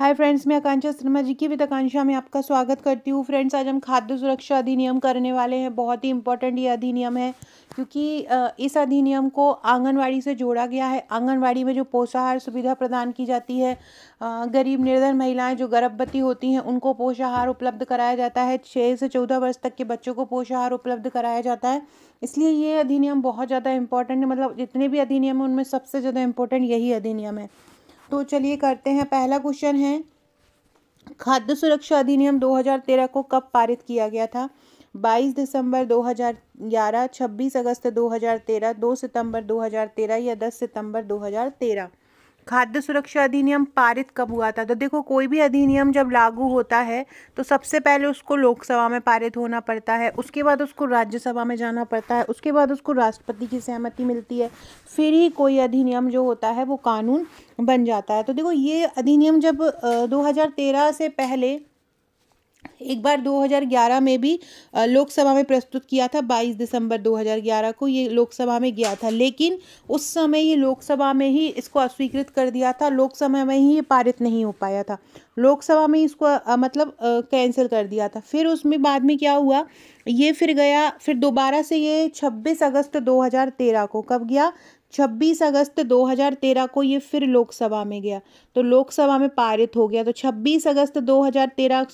Hi friends, मैं आकांक्षा शर्मा जी की with आकांक्षा में आपका स्वागत करती हूँ। फ्रेंड्स, आज हम खाद्य सुरक्षा अधिनियम करने वाले हैं। बहुत ही इंपॉर्टेंट ये अधिनियम है क्योंकि इस अधिनियम को आंगनवाड़ी से जोड़ा गया है। आंगनवाड़ी में जो पोषाहार सुविधा प्रदान की जाती है, गरीब निर्धन महिलाएं जो गर्भवती होती हैं उनको पोषाहार उपलब्ध कराया जाता है। 6 से 14 वर्ष तक के बच्चों को पोषाहार उपलब्ध कराया जाता है। इसलिए ये अधिनियम बहुत ज़्यादा इंपॉर्टेंट है। मतलब जितने भी अधिनियम हैं उनमें सबसे ज़्यादा इंपॉर्टेंट यही अधिनियम है। तो चलिए करते हैं। पहला क्वेश्चन है, खाद्य सुरक्षा अधिनियम 2013 को कब पारित किया गया था? 22 दिसंबर 2011, 26 अगस्त 2013, 2 सितंबर 2013 या 10 सितंबर 2013। खाद्य सुरक्षा अधिनियम पारित कब हुआ था? तो देखो, कोई भी अधिनियम जब लागू होता है तो सबसे पहले उसको लोकसभा में पारित होना पड़ता है, उसके बाद उसको राज्यसभा में जाना पड़ता है, उसके बाद उसको राष्ट्रपति की सहमति मिलती है, फिर ही कोई अधिनियम जो होता है वो कानून बन जाता है। तो देखो, ये अधिनियम जब 2013 से पहले एक बार 2011 में भी लोकसभा में प्रस्तुत किया था। 22 दिसंबर 2011 को ये लोकसभा में गया था, लेकिन उस समय ये लोकसभा में ही इसको अस्वीकृत कर दिया था। लोकसभा में ही ये पारित नहीं हो पाया था। लोकसभा में इसको कैंसिल कर दिया था। फिर उसमें बाद में क्या हुआ, ये फिर गया, फिर दोबारा से ये 26 अगस्त 2013 को, कब गया? 26 अगस्त 2013 को ये फिर लोकसभा में गया, तो लोकसभा में पारित हो गया। तो 26 अगस्त 2013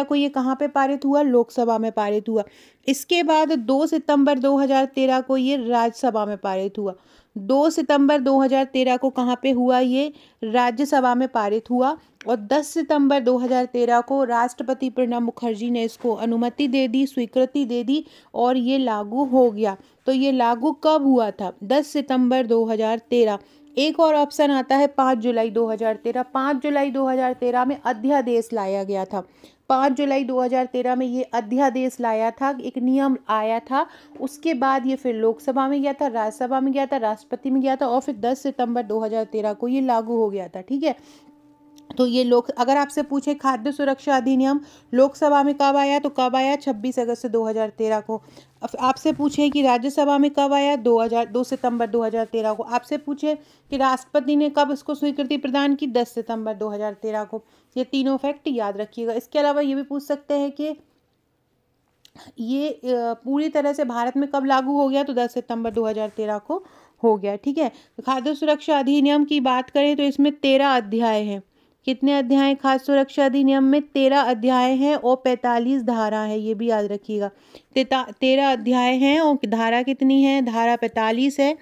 को ये कहाँ पे पारित हुआ? लोकसभा में पारित हुआ। इसके बाद 2 सितंबर 2013 को ये राज्यसभा में पारित हुआ। 2 सितंबर 2013 को कहाँ पे हुआ? ये राज्यसभा में पारित हुआ। और 10 सितंबर 2013 को राष्ट्रपति प्रणब मुखर्जी ने इसको अनुमति दे दी, स्वीकृति दे दी और ये लागू हो गया। तो ये लागू कब हुआ था? 10 सितंबर 2013। एक और ऑप्शन आता है 5 जुलाई 2013। 5 जुलाई 2013 में अध्यादेश लाया गया था। 5 जुलाई 2013 में ये अध्यादेश लाया था, एक नियम आया था। उसके बाद ये फिर लोकसभा में गया था, राज्यसभा में गया था, राष्ट्रपति में गया था और फिर 10 सितंबर 2013 को ये लागू हो गया था। ठीक है। तो ये अगर आपसे पूछे खाद्य सुरक्षा अधिनियम लोकसभा में कब आया, तो कब आया? 26 अगस्त 2013 को। आपसे पूछे कि राज्यसभा में कब आया? 2 सितंबर 2013 को। आपसे पूछे कि राष्ट्रपति ने कब इसको स्वीकृति प्रदान की? 10 सितंबर 2013 को। ये तीनों फैक्ट याद रखिएगा। इसके अलावा ये भी पूछ सकते हैं कि ये पूरी तरह से भारत में कब लागू हो गया, तो 10 सितंबर 2013 को हो गया। ठीक है। खाद्य सुरक्षा अधिनियम की बात करें तो इसमें 13 अध्याय हैं। कितने अध्याय हैं खाद्य सुरक्षा अधिनियम में? 13 अध्याय हैं और 45 धारा है, ये भी याद रखिएगा। 13 अध्याय हैं और धारा कितनी है? धारा 45 है।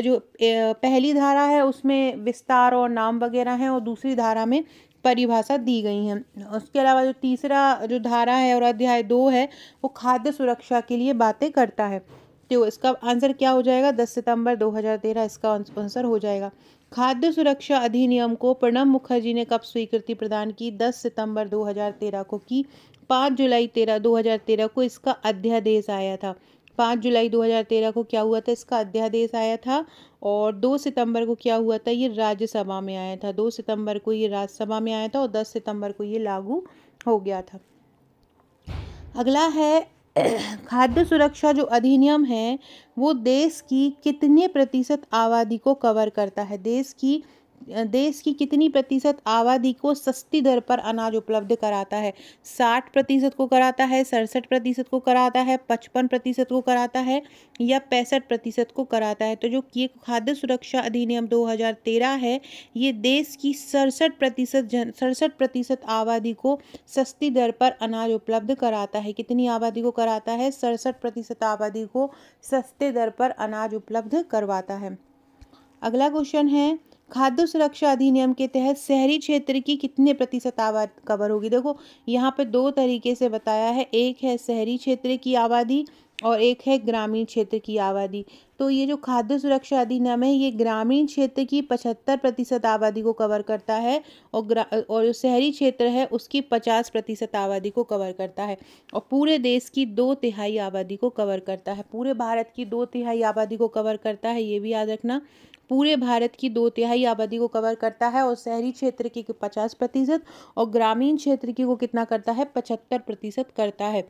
जो पहली धारा है उसमें विस्तार और नाम वगैरह हैं और दूसरी धारा में परिभाषा दी गई है। उसके अलावा जो तीसरा जो धारा है और अध्याय 2 है वो खाद्य सुरक्षा के लिए बातें करता है। तो इसका आंसर क्या हो जाएगा? 10 सितंबर 2013 इसका आंसर हो जाएगा। खाद्य सुरक्षा अधिनियम को प्रणब मुखर्जी ने कब स्वीकृति प्रदान की? 10 सितंबर 2013 को की। 5 जुलाई 2013 को इसका अध्यादेश आया था। 5 जुलाई 2013 को क्या हुआ था? इसका अध्यादेश आया था। और 2 सितंबर को क्या हुआ था? ये राज्यसभा में आया था। 2 सितंबर को ये राज्यसभा में आया था और 10 सितंबर को ये लागू हो गया था। अगला है खाद्य सुरक्षा जो अधिनियम है वो देश की कितने प्रतिशत आबादी को कवर करता है? देश की कितनी प्रतिशत आबादी को सस्ती दर पर अनाज उपलब्ध कराता है? 60% को कराता है, 67% को कराता है, 55% को कराता है या 65% को कराता है? तो जो ये खाद्य सुरक्षा अधिनियम 2013 है ये देश की 67% आबादी को सस्ती दर पर अनाज उपलब्ध कराता है। कितनी आबादी को कराता है? 67% आबादी को सस्ते दर पर अनाज उपलब्ध करवाता है। अगला क्वेश्चन है, खाद्य सुरक्षा अधिनियम के तहत शहरी क्षेत्र की कितने प्रतिशत आबादी कवर होगी? देखो, यहाँ पे दो तरीके से बताया है। एक है शहरी क्षेत्र की आबादी और एक है ग्रामीण क्षेत्र की आबादी। तो ये जो खाद्य सुरक्षा अधिनियम है ये ग्रामीण क्षेत्र की 75% आबादी को कवर करता है और जो शहरी क्षेत्र है उसकी 50% आबादी को कवर करता है और पूरे देश की 2/3 आबादी को कवर करता है। पूरे भारत की 2/3 आबादी को कवर करता है, ये भी याद रखना। पूरे भारत की 2/3 आबादी को कवर करता है और शहरी क्षेत्र की 50% और ग्रामीण क्षेत्र की को कितना करता है? 75% करता है।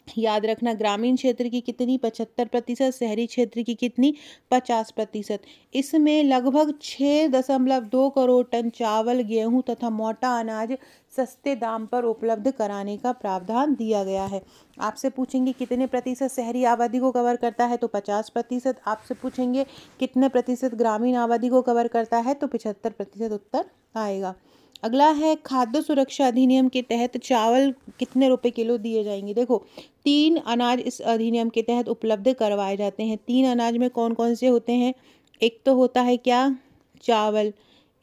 याद रखना, ग्रामीण क्षेत्र की कितनी, 75%, शहरी क्षेत्र की कितनी, 50%। इसमें लगभग 6.2 करोड़ टन चावल, गेहूं तथा मोटा अनाज सस्ते दाम पर उपलब्ध कराने का प्रावधान दिया गया है। आपसे पूछेंगे कितने प्रतिशत शहरी आबादी को कवर करता है, तो 50%। आपसे पूछेंगे कितने प्रतिशत ग्रामीण आबादी को कवर करता है, तो 75% उत्तर आएगा। अगला है खाद्य सुरक्षा अधिनियम के तहत चावल कितने रुपए किलो दिए जाएंगे। देखो, 3 अनाज इस अधिनियम के तहत उपलब्ध करवाए जाते हैं। 3 अनाज में कौन कौन से होते हैं? एक तो होता है क्या, चावल,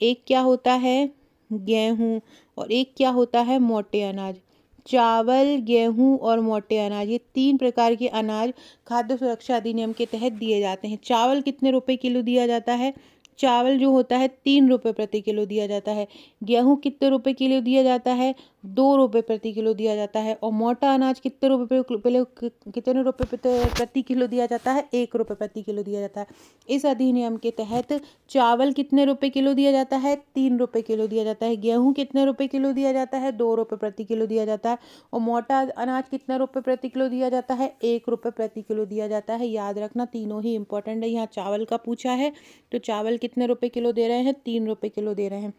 एक क्या होता है, गेहूं, और एक क्या होता है, मोटे अनाज। चावल, गेहूं और मोटे अनाज, ये 3 प्रकार के अनाज खाद्य सुरक्षा अधिनियम के तहत दिए जाते हैं। चावल कितने रुपए किलो दिया जाता है? चावल जो होता है 3 रुपये प्रति किलो दिया जाता है। गेहूं कितने रुपए किलो दिया जाता है? 2 रुपये प्रति किलो दिया जाता है। और मोटा अनाज कितने रुपये कितने रुपये प्रति किलो दिया जाता है? 1 रुपये प्रति किलो दिया जाता है। इस अधिनियम के तहत चावल कितने रुपए किलो दिया जाता है? 3 रुपये किलो दिया जाता है। गेहूं कितने रुपए किलो दिया जाता है? 2 रुपये प्रति किलो दिया जाता है। और मोटा अनाज कितना रुपये प्रति किलो दिया जाता है? 1 रुपये प्रति किलो दिया जाता है। याद रखना, तीनों ही इंपॉर्टेंट है। यहाँ चावल का पूछा है, तो चावल कितने रुपए किलो दे रहे हैं? 3 रुपये किलो दे रहे हैं।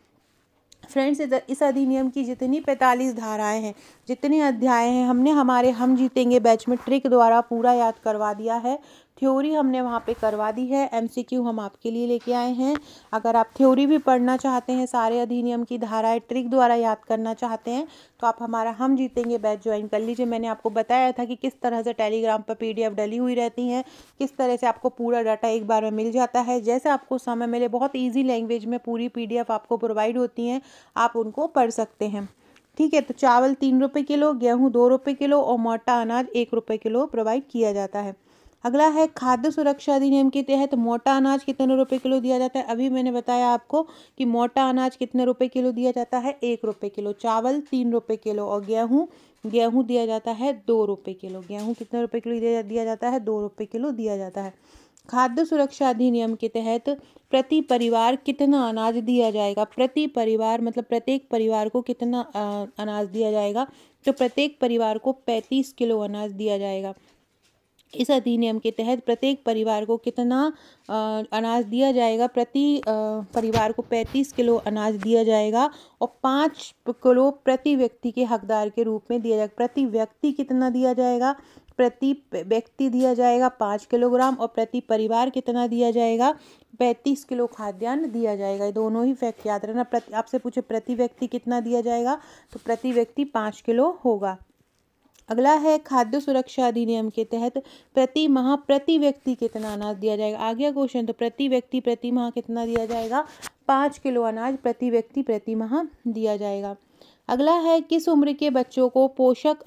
फ्रेंड्स, इस अधिनियम की जितनी 45 धाराएं हैं, जितने अध्याय हैं, हमने हमारे हम जीतेंगे बैच में ट्रिक द्वारा पूरा याद करवा दिया है। थ्योरी हमने वहाँ पे करवा दी है, एमसीक्यू हम आपके लिए लेके आए हैं। अगर आप थ्योरी भी पढ़ना चाहते हैं, सारे अधिनियम की धाराएं ट्रिक द्वारा याद करना चाहते हैं, तो आप हमारा हम जीतेंगे बैच ज्वाइन कर लीजिए। मैंने आपको बताया था कि किस तरह से टेलीग्राम पर PDF डली हुई रहती हैं, किस तरह से आपको पूरा डाटा एक बार में मिल जाता है। जैसे आपको समय मिले, बहुत ईजी लैंग्वेज में पूरी PDF आपको प्रोवाइड होती हैं, आप उनको पढ़ सकते हैं। ठीक है, तो चावल 3 रुपये किलो, गेहूं 2 रुपये किलो और मोटा अनाज 1 रुपये किलो प्रोवाइड किया जाता है। अगला है खाद्य सुरक्षा अधिनियम के तहत मोटा अनाज कितने रुपए किलो दिया जाता है। अभी मैंने बताया आपको कि मोटा अनाज कितने रुपए किलो दिया जाता है? 1 रुपये किलो। चावल 3 रुपये किलो। और गेहूं दिया जाता है 2 रुपये किलो। गेहूं कितने रुपए किलो दिया जाता है? 2 रुपये किलो दिया जाता है। खाद्य सुरक्षा अधिनियम के तहत प्रति परिवार कितना अनाज दिया जाएगा? प्रति परिवार मतलब प्रत्येक परिवार को कितना अनाज दिया जाएगा? तो प्रत्येक परिवार को 35 किलो अनाज दिया जाएगा। इस अधिनियम के तहत प्रत्येक परिवार को कितना अनाज दिया जाएगा? प्रति परिवार को 35 किलो अनाज दिया जाएगा। और 5 किलो प्रति व्यक्ति के हकदार के रूप में दिया जाएगा। प्रति व्यक्ति कितना दिया जाएगा? प्रति व्यक्ति दिया जाएगा 5 किलोग्राम। और प्रति परिवार कितना दिया जाएगा? 35 किलो खाद्यान्न दिया जाएगा। ये दोनों ही फैक्ट याद रखना। आपसे पूछे प्रति व्यक्ति कितना दिया जाएगा, तो प्रति व्यक्ति 5 किलो होगा। अगला है खाद्य सुरक्षा अधिनियम के तहत प्रति माह प्रति व्यक्ति कितना अनाज दिया जाएगा। आ गया क्वेश्चन, तो प्रति व्यक्ति प्रति माह कितना दिया जाएगा? 5 किलो अनाज प्रति व्यक्ति प्रति माह दिया जाएगा। अगला है किस उम्र के बच्चों को पोषक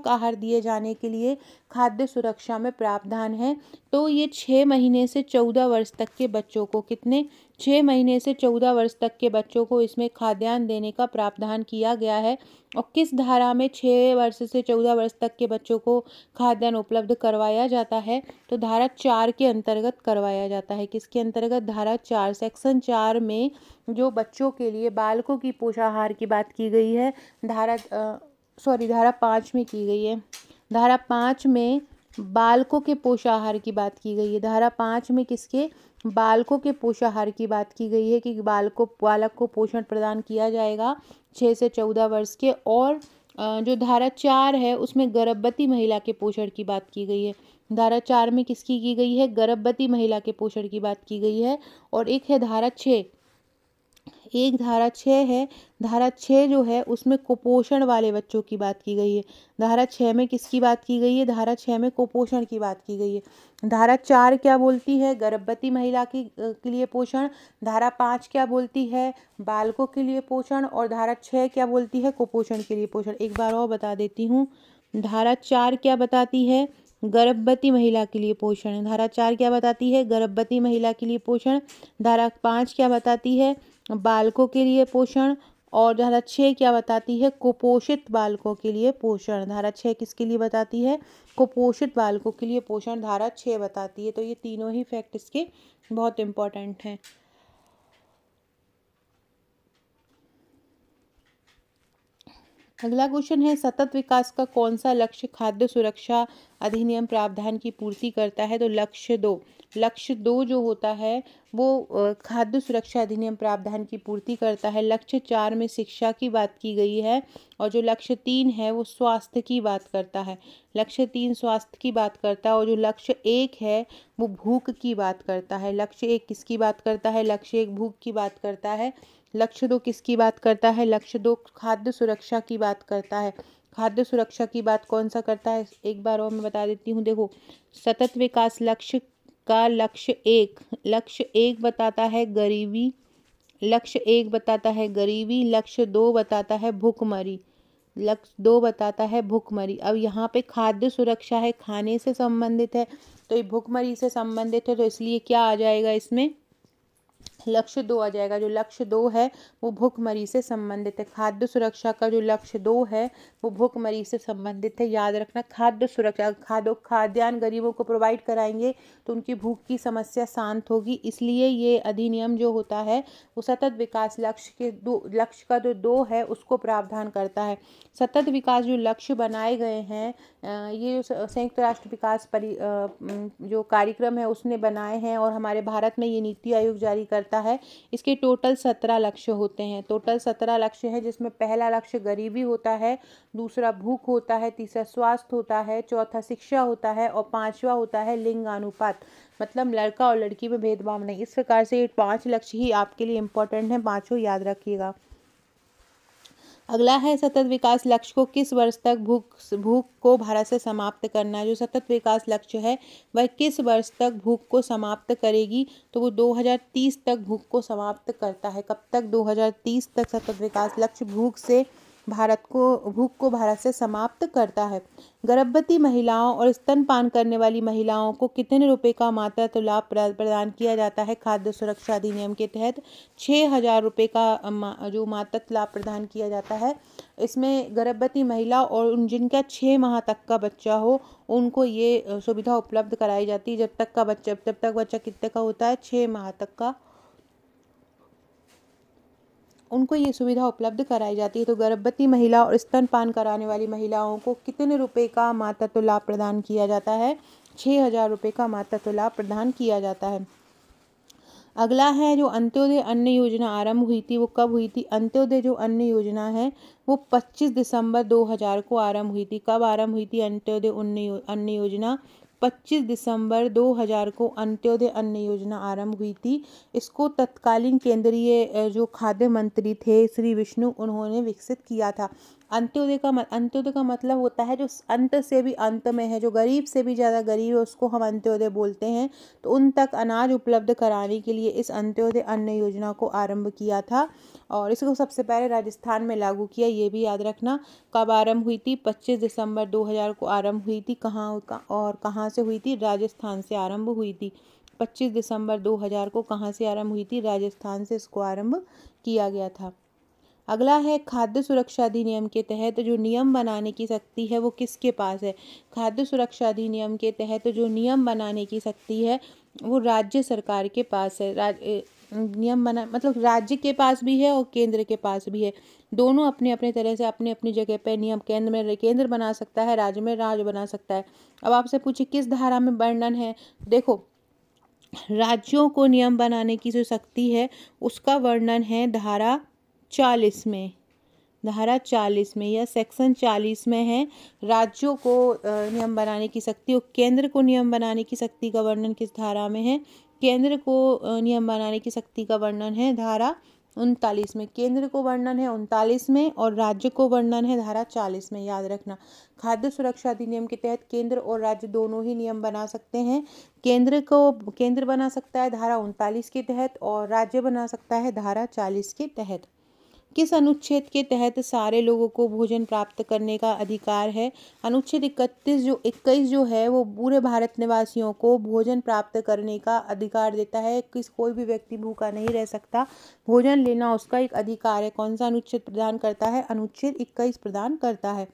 आहार दिए जाने के लिए खाद्य सुरक्षा में प्रावधान है? तो ये 6 महीने से 14 वर्ष तक के बच्चों को, कितने? 6 महीने से 14 वर्ष तक के बच्चों को इसमें खाद्यान्न देने का प्रावधान किया गया है। और किस धारा में 6 वर्ष से 14 वर्ष तक के बच्चों को खाद्यान्न उपलब्ध करवाया जाता है? तो धारा 4 के अंतर्गत करवाया जाता है। किसके अंतर्गत? धारा 4, सेक्शन 4 में जो बच्चों के लिए बालकों की पोषाहार की बात की गई है, धारा 5 में की गई है। धारा 5 में बालकों के पोषाहार की बात की गई है। धारा 5 में किसके? बालकों के पोषाहार की बात की गई है कि बालक को पोषण प्रदान किया जाएगा 6 से 14 वर्ष के। और जो धारा 4 है उसमें गर्भवती महिला के पोषण की बात की गई है। धारा 4 में किसकी की गई है? गर्भवती महिला के पोषण की बात की गई है। और एक है धारा 6, एक धारा 6 है। धारा 6 जो है उसमें कुपोषण वाले बच्चों की बात की गई है। धारा 6 में किसकी बात की गई है? धारा 6 में कुपोषण की बात की गई है। धारा 4 क्या बोलती है? गर्भवती महिला के लिए पोषण। धारा 5 क्या बोलती है? बालकों के लिए पोषण। और धारा 6 क्या बोलती है? कुपोषण के लिए पोषण। एक बार और बता देती हूँ। धारा 4 क्या बताती है? गर्भवती महिला के लिए पोषण। धारा 4 क्या बताती है? गर्भवती महिला के लिए पोषण। धारा 5 क्या बताती है? बालकों के लिए पोषण। और धारा 6 क्या बताती है? कुपोषित बालकों के लिए पोषण। धारा 6 किसके लिए बताती है? कुपोषित बालकों के लिए पोषण धारा 6 बताती है। तो ये तीनों ही फैक्ट इसके बहुत इंपॉर्टेंट हैं। अगला क्वेश्चन है, सतत विकास का कौन सा लक्ष्य खाद्य सुरक्षा अधिनियम प्रावधान की पूर्ति करता है? तो लक्ष्य 2 जो होता है वो खाद्य सुरक्षा अधिनियम प्रावधान की पूर्ति करता है। लक्ष्य 4 में शिक्षा की बात की गई है और जो लक्ष्य 3 है वो स्वास्थ्य की बात करता है। लक्ष्य 3 स्वास्थ्य की बात करता है और जो लक्ष्य 1 है वो भूख की बात करता है। लक्ष्य 1 किसकी बात करता है? लक्ष्य 1 भूख की बात करता है। लक्ष्य 2 किसकी बात करता है? लक्ष्य 2 खाद्य सुरक्षा की बात करता है। खाद्य सुरक्षा की बात कौन सा करता है? एक बार और मैं बता देती हूँ। देखो, सतत विकास लक्ष्य का लक्ष्य 1 बताता है गरीबी। लक्ष्य 1 बताता है गरीबी। लक्ष्य 2 बताता है भूखमरी। लक्ष्य 2 बताता है भूखमरी। अब यहाँ पे खाद्य सुरक्षा है, खाने से संबंधित है, तो ये भूखमरी से संबंधित है, तो इसलिए क्या आ जाएगा इसमें? लक्ष्य 2 आ जाएगा। जो लक्ष्य 2 है वो भूखमरी से संबंधित है। खाद्य सुरक्षा का जो लक्ष्य 2 है वो भूखमरी से संबंधित है। याद रखना, खाद्य सुरक्षा, खाद्यान्न गरीबों को प्रोवाइड कराएंगे तो उनकी भूख की समस्या शांत होगी। इसलिए ये अधिनियम जो होता है वो सतत विकास लक्ष्य का जो 2 है उसको प्रावधान करता है। सतत विकास जो लक्ष्य बनाए गए हैं, ये जो संयुक्त राष्ट्र विकास जो कार्यक्रम है उसने बनाए हैं और हमारे भारत में ये नीति आयोग जारी करता है। इसके टोटल 17 लक्ष्य होते हैं। टोटल 17 लक्ष्य हैं, जिसमें पहला लक्ष्य गरीबी होता है, दूसरा भूख होता है, तीसरा स्वास्थ्य होता है, चौथा शिक्षा होता है और 5वां होता है लिंगानुपात, मतलब लड़का और लड़की में भेदभाव नहीं। इस प्रकार से ये 5 लक्ष्य ही आपके लिए इंपॉर्टेंट हैं, पाँचों याद रखिएगा। अगला है, सतत विकास लक्ष्य को किस वर्ष तक भूख को भारत से समाप्त करना है? जो सतत विकास लक्ष्य है वह किस वर्ष तक भूख को समाप्त करेगी? तो वो 2030 तक भूख को समाप्त करता है। कब तक? 2030 तक सतत विकास लक्ष्य भूख को भारत से समाप्त करता है। गर्भवती महिलाओं और स्तनपान करने वाली महिलाओं को कितने रुपए का मातृत्व लाभ प्रदान किया जाता है? खाद्य सुरक्षा अधिनियम के तहत 6,000 रुपये का जो मातृत्व लाभ प्रदान किया जाता है। इसमें गर्भवती महिला और जिनका 6 माह तक का बच्चा हो उनको ये सुविधा उपलब्ध कराई जाती है। जब तक बच्चा कितने का होता है? 6 माह तक का, उनको ये सुविधा उपलब्ध कराई जाती है। तो गर्भवती महिला और स्तनपान कराने वाली महिलाओं को कितने रुपए का मातृत्व लाभ प्रदान किया जाता है? 6,000 रुपये का मातृत्व लाभ प्रदान किया जाता है। अगला है, जो अंत्योदय अन्न योजना आरंभ हुई थी वो कब हुई थी? अंत्योदय जो अन्न योजना है वो 25 दिसंबर 2000 को आरंभ हुई थी। कब आरंभ हुई थी अंत्योदय अन्न योजना? 25 दिसंबर 2000 को अंत्योदय अन्न योजना आरंभ हुई थी। इसको तत्कालीन केंद्रीय जो खाद्य मंत्री थे श्री विष्णु, उन्होंने विकसित किया था। अंत्योदय का मतलब होता है जो अंत से भी अंत में है, जो गरीब से भी ज़्यादा गरीब है उसको हम अंत्योदय बोलते हैं। तो उन तक अनाज उपलब्ध कराने के लिए इस अंत्योदय अन्न योजना को आरंभ किया था और इसको सबसे पहले राजस्थान में लागू किया, ये भी याद रखना। कब आरंभ हुई थी? 25 दिसंबर 2000 को आरंभ हुई थी। कहाँ से हुई थी? राजस्थान से आरंभ हुई थी। 25 दिसंबर 2000 को कहाँ से आरंभ हुई थी? राजस्थान से इसको आरंभ किया गया था। अगला है, खाद्य सुरक्षा अधिनियम के तहत जो नियम बनाने की शक्ति है वो किसके पास है? खाद्य सुरक्षा अधिनियम के तहत जो नियम बनाने की शक्ति है वो राज्य सरकार के पास है। नियम बना मतलब राज्य के पास भी है और केंद्र के पास भी है। दोनों अपने अपने तरह से अपनी अपनी जगह पे नियम, केंद्र में केंद्र बना सकता है, राज्य में राज्य बना सकता है। अब आपसे पूछे किस धारा में वर्णन है? देखो, राज्यों को नियम बनाने की जो शक्ति है उसका वर्णन है धारा 40 में। धारा 40 में या सेक्शन 40 में है राज्यों को नियम बनाने की शक्ति। और केंद्र को नियम बनाने की शक्ति का वर्णन किस धारा में है? केंद्र को नियम बनाने की शक्ति का वर्णन है धारा 39 में। केंद्र को वर्णन है 39 में और राज्य को वर्णन है धारा 40 में, याद रखना। खाद्य सुरक्षा अधिनियम के तहत केंद्र और राज्य दोनों ही नियम बना सकते हैं। केंद्र बना सकता है धारा 39 के तहत और राज्य बना सकता है धारा 40 के तहत। किस अनुच्छेद के तहत सारे लोगों को भोजन प्राप्त करने का अधिकार है? अनुच्छेद 21 जो है वो पूरे भारत निवासियों को भोजन प्राप्त करने का अधिकार देता है। कोई भी व्यक्ति भूखा नहीं रह सकता, भोजन लेना उसका एक अधिकार है। कौन सा अनुच्छेद प्रदान करता है? अनुच्छेद 21 प्रदान करता है।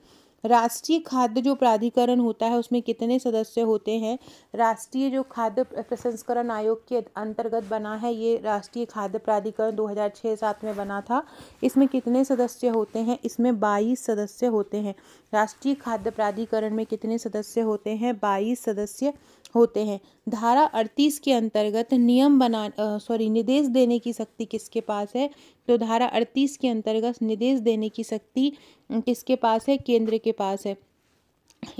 राष्ट्रीय खाद्य जो प्राधिकरण होता है उसमें कितने सदस्य होते हैं? राष्ट्रीय जो खाद्य प्रसंस्करण आयोग के अंतर्गत बना है ये राष्ट्रीय खाद्य प्राधिकरण 2006-07 में बना था। इसमें कितने सदस्य होते हैं? इसमें 22 सदस्य होते हैं। राष्ट्रीय खाद्य प्राधिकरण में कितने सदस्य होते हैं? 22 सदस्य होते हैं। धारा 38 के अंतर्गत निर्देश देने की शक्ति किसके पास है? तो धारा 38 के अंतर्गत निर्देश देने की शक्ति किसके पास है? केंद्र के पास है।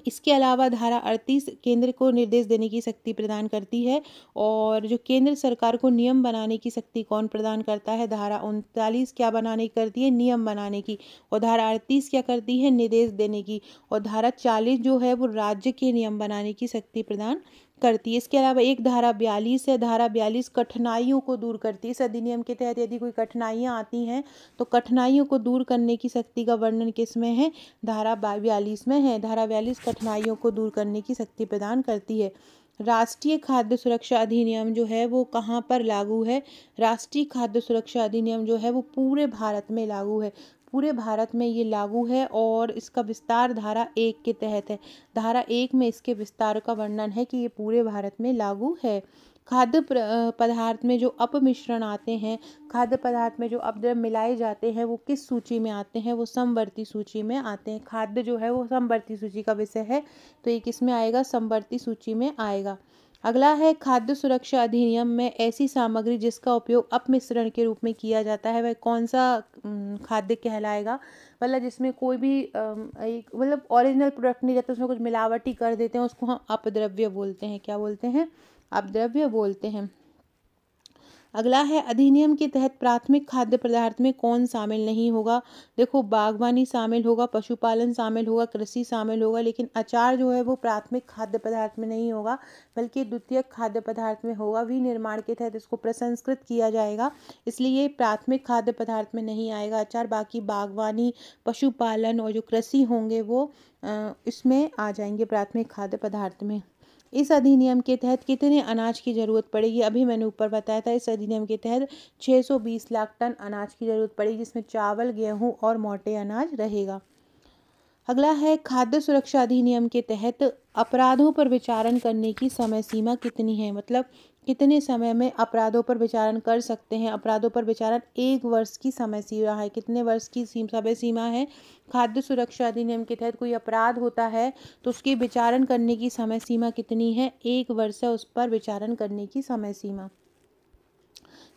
इसके अलावा धारा 38 केंद्र को निर्देश देने की शक्ति प्रदान करती है, और जो केंद्र सरकार को नियम बनाने की शक्ति कौन प्रदान करता है? धारा 39 क्या बनाने की करती है? नियम बनाने की। और धारा 38 क्या करती है? निर्देश देने की। और धारा 40 जो है वो राज्य के नियम बनाने की शक्ति प्रदान करती है। इसके अलावा एक धारा 42 है। धारा 42 कठिनाइयों को दूर करती है। इस अधिनियम के तहत यदि कोई कठिनाइयाँ आती हैं तो कठिनाइयों को दूर करने की शक्ति का वर्णन किस में है? धारा 42 में है। धारा 42 कठिनाइयों को दूर करने की शक्ति प्रदान करती है। राष्ट्रीय खाद्य सुरक्षा अधिनियम जो है वो कहाँ पर लागू है? राष्ट्रीय खाद्य सुरक्षा अधिनियम जो है वो पूरे भारत में लागू है। पूरे भारत में ये लागू है, और इसका विस्तार धारा 1 के तहत है। धारा 1 में इसके विस्तार का वर्णन है कि ये पूरे भारत में लागू है। खाद्य पदार्थ में जो अपमिश्रण आते हैं, खाद्य पदार्थ में जो अपद्रव्य मिलाए जाते हैं, वो किस सूची में आते हैं? वो समवर्ती सूची में आते हैं। खाद्य जो है वो समवर्ती सूची का विषय है, तो ये किस में आएगा? समवर्ती सूची में आएगा। अगला है खाद्य सुरक्षा अधिनियम में ऐसी सामग्री जिसका उपयोग अपमिश्रण के रूप में किया जाता है, वह कौन सा खाद्य कहलाएगा? मतलब जिसमें कोई भी मतलब ओरिजिनल प्रोडक्ट नहीं रहता, उसमें कुछ मिलावटी कर देते हैं, उसको हम अपद्रव्य बोलते हैं। क्या बोलते हैं? अपद्रव्य बोलते हैं। अगला है अधिनियम के तहत प्राथमिक खाद्य पदार्थ में कौन शामिल नहीं होगा? देखो, बागवानी शामिल होगा, पशुपालन शामिल होगा, कृषि शामिल होगा, लेकिन अचार जो है वो प्राथमिक खाद्य पदार्थ में नहीं होगा, बल्कि द्वितीयक खाद्य पदार्थ में होगा। विनिर्माण के तहत इसको प्रसंस्कृत किया जाएगा, इसलिए ये प्राथमिक खाद्य पदार्थ में नहीं आएगा अचार। बाकी बागवानी, पशुपालन और जो कृषि होंगे वो इसमें आ जाएंगे प्राथमिक खाद्य पदार्थ में। इस अधिनियम के तहत कितने अनाज की ज़रूरत पड़ेगी? अभी मैंने ऊपर बताया था, इस अधिनियम के तहत 620 लाख टन अनाज की ज़रूरत पड़ेगी, जिसमें चावल, गेहूं और मोटे अनाज रहेगा। अगला है खाद्य सुरक्षा अधिनियम के तहत अपराधों पर विचारण करने की समय सीमा कितनी है? मतलब कितने समय में अपराधों पर विचारण कर सकते हैं? अपराधों पर विचारण 1 वर्ष की समय सीमा है। कितने वर्ष की समय सीमा है? खाद्य सुरक्षा अधिनियम के तहत कोई अपराध होता है तो उसकी विचारण करने की समय सीमा कितनी है? 1 वर्ष है उस पर विचारण करने की समय सीमा।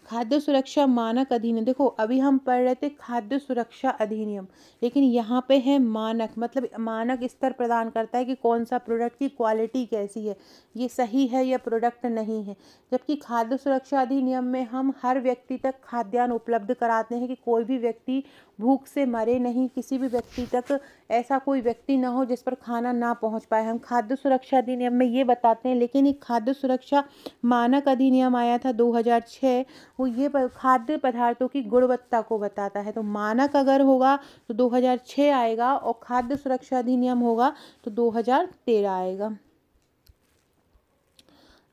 खाद्य सुरक्षा मानक अधिनियम, देखो अभी हम पढ़ रहे थे खाद्य सुरक्षा अधिनियम, लेकिन यहाँ पे है मानक, मतलब मानक स्तर प्रदान करता है कि कौन सा प्रोडक्ट की क्वालिटी कैसी है, ये सही है या प्रोडक्ट नहीं है। जबकि खाद्य सुरक्षा अधिनियम में हम हर व्यक्ति तक खाद्यान्न उपलब्ध कराते हैं कि कोई भी व्यक्ति भूख से मरे नहीं, किसी भी व्यक्ति तक ऐसा कोई व्यक्ति ना हो जिस पर खाना ना पहुंच पाए। हम खाद्य सुरक्षा अधिनियम में ये बताते हैं, लेकिन एक खाद्य सुरक्षा मानक अधिनियम आया था 2006, वो ये खाद्य पदार्थों की गुणवत्ता को बताता है। तो मानक अगर होगा तो 2006 आएगा, और खाद्य सुरक्षा अधिनियम होगा तो 2013 आएगा।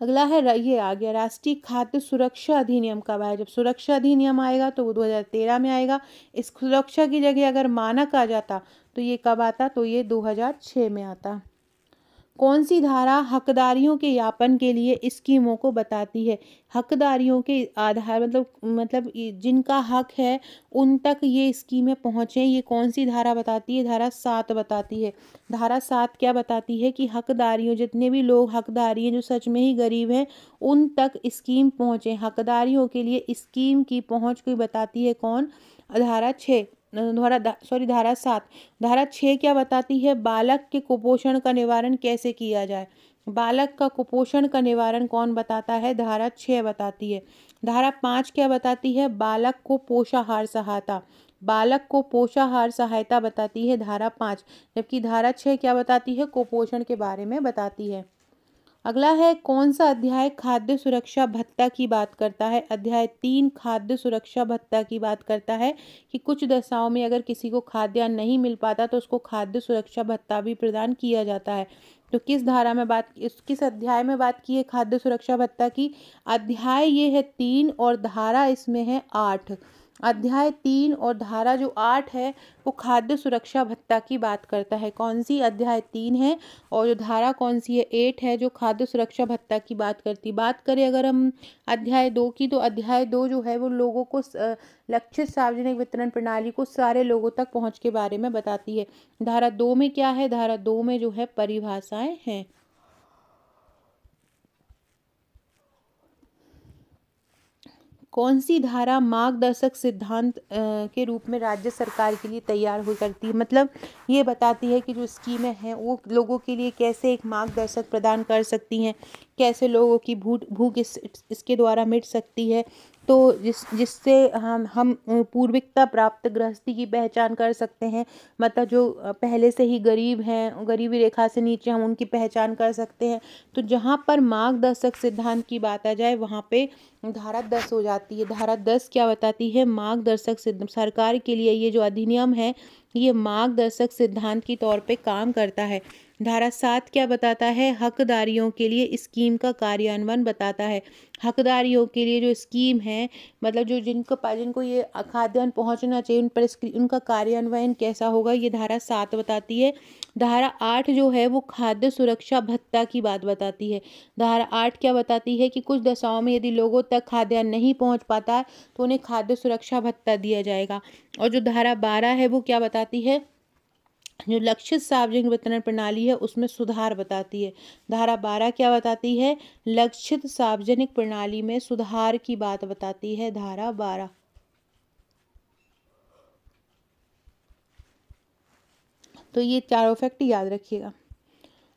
अगला है ये आ गया राष्ट्रीय खाद्य सुरक्षा अधिनियम कब आया? जब सुरक्षा अधिनियम आएगा तो वो 2013 में आएगा। इस सुरक्षा की जगह अगर मानक आ जाता तो ये कब आता? तो ये 2006 में आता। कौन सी धारा हकदारियों के यापन के लिए स्कीमों को बताती है? हकदारियों के आधार मतलब जिनका हक है उन तक ये स्कीमें पहुँचें, ये कौन सी धारा बताती है? धारा 7 बताती है। धारा 7 क्या बताती है? कि हकदारियों, जितने भी लोग हकदारी हैं जो सच में ही गरीब हैं, उन तक स्कीम पहुँचे। हकदारियों के लिए स्कीम की पहुँच को बताती है कौन? धारा 6 धारा 7। धारा 6 क्या बताती है? बालक के कुपोषण का निवारण कैसे किया जाए। बालक का कुपोषण का निवारण कौन बताता है? धारा 6 बताती है। धारा 5 क्या बताती है? बालक को पोषाहार सहायता, बालक को पोषाहार सहायता बताती है धारा 5, जबकि धारा 6 क्या बताती है? कुपोषण के बारे में बताती है। अगला है कौन सा अध्याय खाद्य सुरक्षा भत्ता की बात करता है? अध्याय 3 खाद्य सुरक्षा भत्ता की बात करता है कि कुछ दशाओं में अगर किसी को खाद्यान्न नहीं मिल पाता तो उसको खाद्य सुरक्षा भत्ता भी प्रदान किया जाता है। तो किस धारा में किस अध्याय में बात की है खाद्य सुरक्षा भत्ता की? अध्याय ये है 3 और धारा इसमें है 8। अध्याय 3 और धारा जो 8 है वो खाद्य सुरक्षा भत्ता की बात करता है। कौन सी? अध्याय 3 है और जो धारा कौन सी है? 8 है, जो खाद्य सुरक्षा भत्ता की बात करती। बात करें अगर हम अध्याय 2 की, तो अध्याय 2 जो है वो लोगों को लक्षित सार्वजनिक वितरण प्रणाली को सारे लोगों तक पहुंच के बारे में बताती है। धारा 2 में क्या है? धारा 2 में जो है परिभाषाएं हैं। कौन सी धारा मार्गदर्शक सिद्धांत के रूप में राज्य सरकार के लिए तैयार हो करती है? मतलब ये बताती है कि जो स्कीमें हैं वो लोगों के लिए कैसे एक मार्गदर्शक प्रदान कर सकती हैं, कैसे लोगों की भूख इसके द्वारा मिट सकती है। तो जिससे हम पूर्विकता प्राप्त गृहस्थी की पहचान कर सकते हैं। मतलब जो पहले से ही गरीब हैं, गरीबी रेखा से नीचे, हम उनकी पहचान कर सकते हैं। तो जहाँ पर मार्गदर्शक सिद्धांत की बात आ जाए वहाँ पे धारा 10 हो जाती है। धारा 10 क्या बताती है? मार्गदर्शक सिद्धांत। सरकार के लिए ये जो अधिनियम है ये मार्गदर्शक सिद्धांत के तौर पे काम करता है। धारा 7 क्या बताता है? हकदारियों के लिए स्कीम का कार्यान्वयन बताता है। हकदारियों के लिए जो स्कीम है, मतलब जो जिनको ये खाद्यान्न पहुंचना चाहिए, उन पर उनका कार्यान्वयन कैसा होगा, ये धारा 7 बताती है। धारा 8 जो है वो खाद्य सुरक्षा भत्ता की बात बताती है। धारा 8 क्या बताती है कि कुछ दशाओं में यदि लोगों तक खाद्यान्न नहीं पहुंच पाता है तो उन्हें खाद्य सुरक्षा भत्ता दिया जाएगा। और जो धारा 12 है वो क्या बताती है? जो लक्षित सार्वजनिक वितरण प्रणाली है उसमें सुधार बताती है। धारा 12 क्या बताती है? लक्षित सार्वजनिक प्रणाली में सुधार की बात बताती है धारा 12। तो ये चारों फैक्ट याद रखिएगा।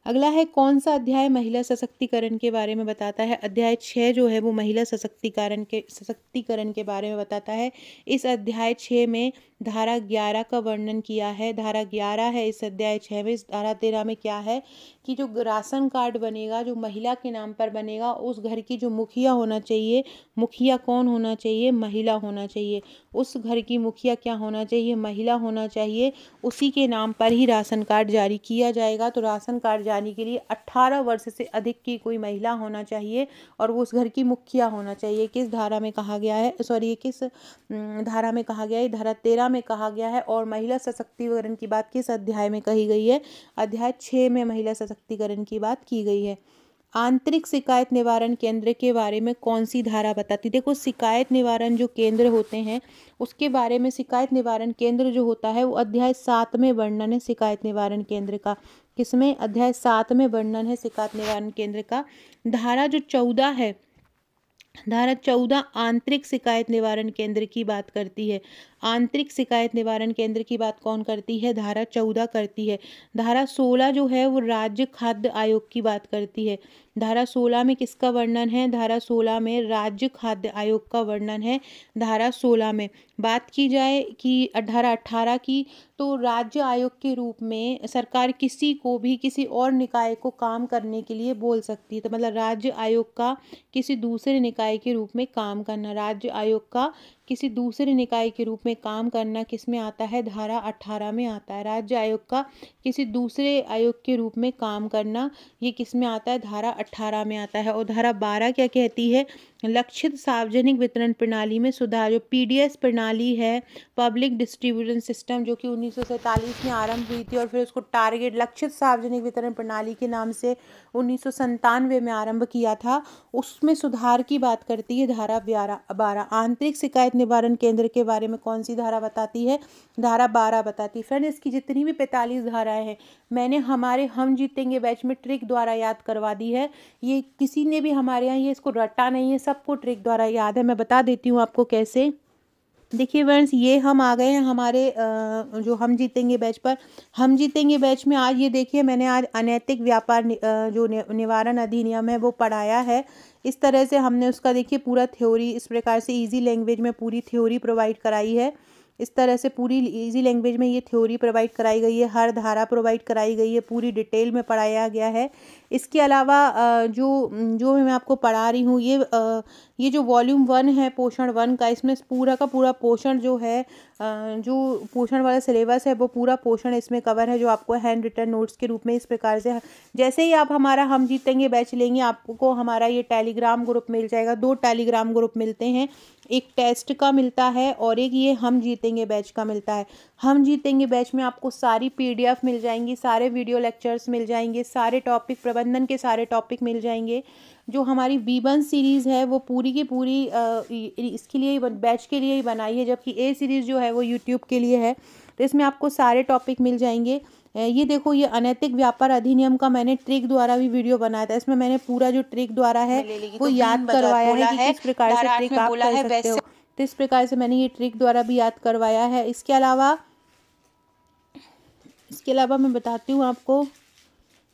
अगला है कौन सा अध्याय महिला सशक्तिकरण के बारे में बताता है? अध्याय 6 जो है वो महिला सशक्तिकरण के बारे में बताता है। इस अध्याय 6 में धारा 11 का वर्णन किया है। धारा 11 है इस अध्याय 6 में। इस धारा 13 में क्या है कि जो राशन कार्ड बनेगा, जो महिला के नाम पर बनेगा, उस घर की जो मुखिया होना चाहिए, मुखिया कौन होना चाहिए? महिला होना चाहिए। उस घर की मुखिया क्या होना चाहिए? महिला होना चाहिए। उसी के नाम पर ही राशन कार्ड जारी किया जाएगा। तो राशन कार्ड जारी के लिए 18 वर्ष से अधिक की कोई महिला होना चाहिए और वो उस घर की मुखिया होना चाहिए। किस धारा में कहा गया है? सॉरी, किस धारा में कहा गया है? धारा 13 में कहा गया है। और महिला सशक्तिकरण की बात किस अध्याय में कही गई है? अध्याय 6 में महिला सशक्तिकरण की बात की गई है। आंतरिक शिकायत निवारण केंद्र के बारे में कौन सी धारा बताती? देखो, शिकायत निवारण जो केंद्र होते हैं उसके बारे में, शिकायत निवारण केंद्र जो होता है वो अध्याय 7 में वर्णन है शिकायत निवारण केंद्र का। किसमें? अध्याय 7 में वर्णन है शिकायत निवारण केंद्र का। धारा जो 14 है, धारा 14 आंतरिक शिकायत निवारण केंद्र की बात करती है। आंतरिक शिकायत निवारण केंद्र की बात कौन करती है? धारा 14 करती है। धारा 16 जो है वो राज्य खाद्य आयोग की बात करती है। धारा 16 में किसका वर्णन है? धारा 16 में राज्य खाद्य आयोग का वर्णन है। धारा 16 में बात की जाए कि धारा 18 की, तो राज्य आयोग के रूप में सरकार किसी को भी किसी और निकाय को काम करने के लिए बोल सकती है। तो मतलब राज्य आयोग का किसी दूसरे निकाय के रूप में काम करना, राज्य आयोग का किसी दूसरे निकाय के रूप में काम करना किस में आता है? धारा 18 में आता है। राज्य आयोग का किसी दूसरे आयोग के रूप में काम करना, ये किस में आता है? धारा 18 में आता है। और धारा 12 क्या कहती है? लक्षित सार्वजनिक वितरण प्रणाली में सुधार। जो पीडीएस प्रणाली है, पब्लिक डिस्ट्रीब्यूशन सिस्टम, जो कि 1947 में आरंभ हुई थी और फिर उसको टारगेट लक्षित सार्वजनिक वितरण प्रणाली के नाम से 1997 में आरंभ किया था, उसमें सुधार की बात करती है धारा 12। आंतरिक शिकायत निवारण केंद्र के बारे में कौन सी धारा बताती है? धारा 12 बताती है। फ्रेंड, इसकी जितनी भी 45 धाराएं हैं मैंने हमारे हम जीतेंगे बैच में ट्रिक द्वारा याद करवा दी है। ये किसी ने भी हमारे यहाँ ये इसको रटा नहीं है, सबको ट्रिक द्वारा याद है। मैं बता देती हूँ आपको कैसे। देखिए फ्रेंड्स, ये हम आ गए हैं हमारे जो हम जीतेंगे बैच पर। हम जीतेंगे बैच में आज ये देखिए, मैंने आज अनैतिक व्यापार जो निवारण अधिनियम है वो पढ़ाया है। इस तरह से हमने उसका देखिए पूरा थ्योरी इस प्रकार से इजी लैंग्वेज में पूरी थ्योरी प्रोवाइड कराई है। इस तरह से पूरी इजी लैंग्वेज में ये थ्योरी प्रोवाइड कराई गई है, हर धारा प्रोवाइड कराई गई है, पूरी डिटेल में पढ़ाया गया है। इसके अलावा जो जो मैं आपको पढ़ा रही हूँ ये जो वॉल्यूम 1 है पोषण 1 का, इसमें पूरा का पूरा पोषण जो है जो पोषण वाला सिलेबस है वो पूरा पोषण इसमें कवर है, जो आपको हैंड रिटन नोट्स के रूप में इस प्रकार से जैसे ही आप हमारा हम जीतेंगे बैच लेंगे आपको हमारा ये टेलीग्राम ग्रुप मिल जाएगा। 2 टेलीग्राम ग्रुप मिलते हैं, एक टेस्ट का मिलता है और एक ये हम जीतेंगे बैच का मिलता है। हम जीतेंगे बैच में आपको सारी पीडीएफ मिल जाएंगी, सारे वीडियो लेक्चर्स मिल जाएंगे, सारे टॉपिक प्रबंधन के सारे टॉपिक मिल जाएंगे। जो हमारी V1 सीरीज़ है वो पूरी की पूरी इसके लिए बैच के लिए ही बनाई है, जबकि A सीरीज़ जो है वो यूट्यूब के लिए है। तो इसमें आपको सारे टॉपिक मिल जाएंगे। ये देखो, ये अनैतिक व्यापार अधिनियम का मैंने ट्रिक द्वारा भी वीडियो बनाया था। इसमें मैंने पूरा जो ट्रिक द्वारा है वो याद करवाया है कि किस प्रकार से ट्रिक आप कर सकते हो। तो इस प्रकार से मैंने ये ट्रिक द्वारा भी याद करवाया है। इसके अलावा मैं बताती हूँ आपको,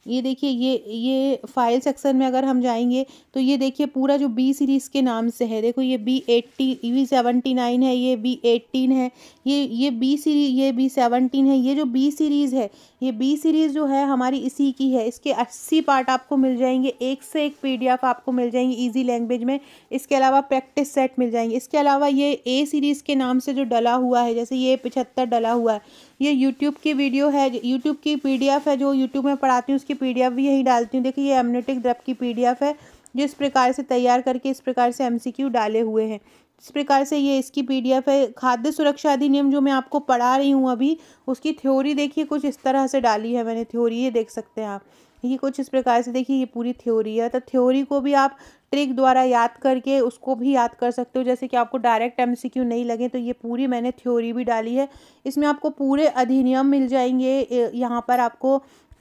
ये देखिए, ये फाइल सेक्शन में अगर हम जाएंगे तो ये देखिए पूरा जो बी सीरीज़ के नाम से है। देखो ये B79 है, ये B18 है, ये बी सीरीज, ये B17 है। ये जो बी सीरीज़ है, ये बी सीरीज़ जो है हमारी इसी की है। इसके 80 पार्ट आपको मिल जाएंगे, एक से एक पीडीएफ आपको मिल जाएंगी ईजी लैंग्वेज में। इसके अलावा प्रैक्टिस सेट मिल जाएंगे। इसके अलावा ये ए सीरीज़ के नाम से जो डला हुआ है, जैसे ये 75 डला हुआ है, ये यूट्यूब की वीडियो है, यूट्यूब की पीडीएफ है। जो यूट्यूब में पढ़ाती हूँ उसकी पीडीएफ भी यही डालती हूँ। देखिए ये एमनेटिक द्रव की पीडीएफ है, जो इस प्रकार से तैयार करके इस प्रकार से एमसीक्यू डाले हुए हैं। इस प्रकार से ये इसकी पीडीएफ है। खाद्य सुरक्षा अधिनियम जो मैं आपको पढ़ा रही हूँ अभी, उसकी थ्योरी देखिए कुछ इस तरह से डाली है मैंने थ्योरी, ये देख सकते हैं आप। ये कुछ इस प्रकार से देखिए, ये पूरी थ्योरी है। तो थ्योरी को भी आप ट्रिक द्वारा याद करके उसको भी याद कर सकते हो। जैसे कि आपको डायरेक्ट एमसीक्यू नहीं लगे तो ये पूरी मैंने थ्योरी भी डाली है। इसमें आपको पूरे अधिनियम मिल जाएंगे। यहाँ पर आपको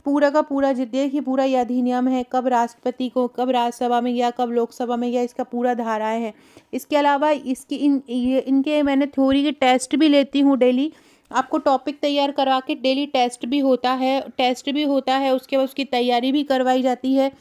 पूरा का पूरा देखिए, पूरा ये अधिनियम है, कब राष्ट्रपति को, कब राज्यसभा में गया, कब लोकसभा में गया, इसका पूरा धाराएं हैं। इसके अलावा इसकी इनके मैंने थ्योरी के टेस्ट भी लेती हूँ डेली। आपको टॉपिक तैयार करवा के डेली टेस्ट भी होता है, उसके बाद उसकी तैयारी भी करवाई जाती है।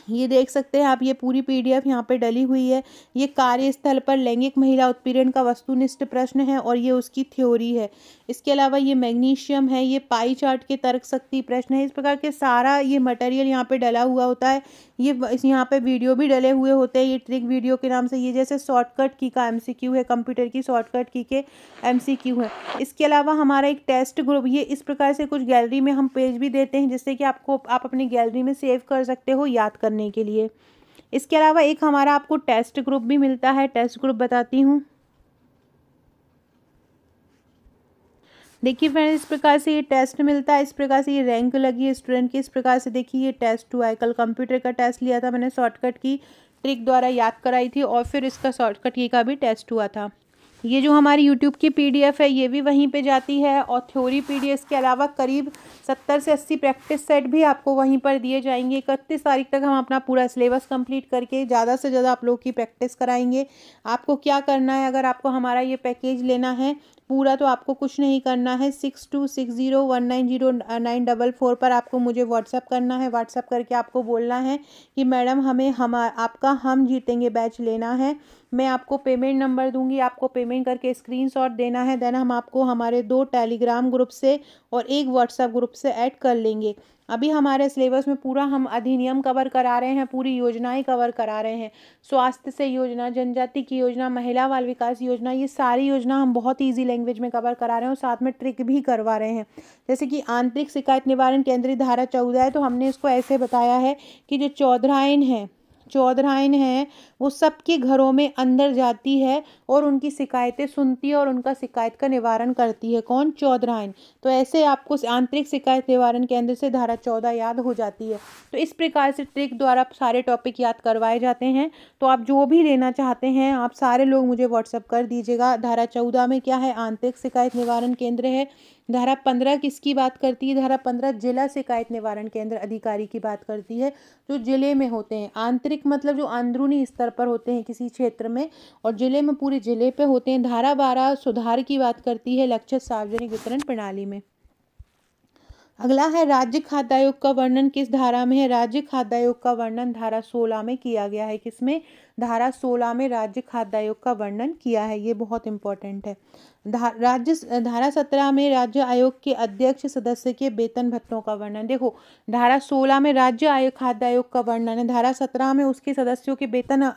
ये देख सकते हैं आप, ये पूरी पीडीएफ यहाँ पे डली हुई है। ये कार्यस्थल पर लैंगिक महिला उत्पीड़न का वस्तुनिष्ठ प्रश्न है और ये उसकी थ्योरी है। इसके अलावा ये मैग्नीशियम है, ये पाई चार्ट के तर्क शक्ति प्रश्न है। इस प्रकार के सारा ये मटेरियल यहाँ पे डला हुआ होता है। ये यहाँ पे वीडियो भी डले हुए होते हैं, ये ट्रिक वीडियो के नाम से। ये जैसे शॉर्टकट की का एमसीक्यू है, कंप्यूटर की शॉर्टकट की के एमसीक्यू है। इसके अलावा हमारा एक टेस्ट ग्रुप, ये इस प्रकार से कुछ गैलरी में हम पेज भी देते हैं, जिससे कि आप अपनी गैलरी में सेव कर सकते हो याद करने के लिए। इसके अलावा एक हमारा आपको टेस्ट ग्रुप भी मिलता है। टेस्ट ग्रुप बताती हूँ। देखिए फ्रेंड्स, इस प्रकार से ये टेस्ट मिलता है, इस प्रकार से ये रैंक लगी है स्टूडेंट की। इस प्रकार से देखिए ये टेस्ट हुआ है। कल कंप्यूटर का टेस्ट लिया था मैंने, शॉर्टकट की ट्रिक द्वारा याद कराई थी, और फिर इसका शॉर्टकट की का भी टेस्ट हुआ था। ये जो हमारी यूट्यूब की पीडीएफ है ये भी वहीं पे जाती है, और थ्योरी पीडीएफ के अलावा करीब 70 से 80 प्रैक्टिस सेट भी आपको वहीं पर दिए जाएंगे। 31 तारीख तक हम अपना पूरा सिलेबस कंप्लीट करके ज़्यादा से ज़्यादा आप लोग की प्रैक्टिस कराएंगे। आपको क्या करना है, अगर आपको हमारा ये पैकेज लेना है पूरा, तो आपको कुछ नहीं करना है। 6260190944 पर आपको मुझे व्हाट्सअप करना है। व्हाट्सअप करके आपको बोलना है कि मैडम हमें आपका हम जीतेंगे बैच लेना है। मैं आपको पेमेंट नंबर दूंगी, आपको पेमेंट करके स्क्रीनशॉट देना है। देन हम आपको हमारे 2 टेलीग्राम ग्रुप से और 1 व्हाट्सएप ग्रुप से ऐड कर लेंगे। अभी हमारे सिलेबस में पूरा हम अधिनियम कवर करा रहे हैं, पूरी योजनाएं कवर करा रहे हैं। स्वास्थ्य से योजना, जनजाति की योजना, महिला बाल विकास योजना, ये सारी योजना हम बहुत ईजी लैंग्वेज में कवर करा रहे हैं, और साथ में ट्रिक भी करवा रहे हैं। जैसे कि आंतरिक शिकायत निवारण केंद्रीय धारा 14 है, तो हमने इसको ऐसे बताया है कि जो चौधराइन है वो सबके घरों में अंदर जाती है और उनकी शिकायतें सुनती है और उनका शिकायत का निवारण करती है। कौन? चौधराइन। तो ऐसे आपको आंतरिक शिकायत निवारण केंद्र से धारा 14 याद हो जाती है। तो इस प्रकार से ट्रिक द्वारा सारे टॉपिक याद करवाए जाते हैं। तो आप जो भी लेना चाहते हैं आप सारे लोग मुझे व्हाट्सअप कर दीजिएगा। धारा 14 में क्या है? आंतरिक शिकायत निवारण केंद्र है। धारा 15 किसकी बात करती है? धारा 15 जिला शिकायत निवारण केंद्र अधिकारी की बात करती है, जो जिले में होते हैं। आंतरिक मतलब जो अंदरूनी स्तर पर होते हैं किसी क्षेत्र में, और जिले में पूरे जिले पे होते हैं। धारा 12 सुधार की बात करती है लक्षित सार्वजनिक वितरण प्रणाली में। अगला है राज्य खाद्य आयोग का वर्णन किस धारा में है? राज्य खाद्य आयोग का वर्णन धारा 16 में किया गया है। किसमें? धारा 16 में राज्य खाद्य आयोग का वर्णन किया है। ये बहुत इंपॉर्टेंट है। धारा 17 में राज्य आयोग के अध्यक्ष सदस्य के वेतन भत्तों का वर्णन। देखो, धारा 16 में राज्य आयोग खाद्य आयोग का वर्णन है, धारा 17 में उसके सदस्यों के वेतन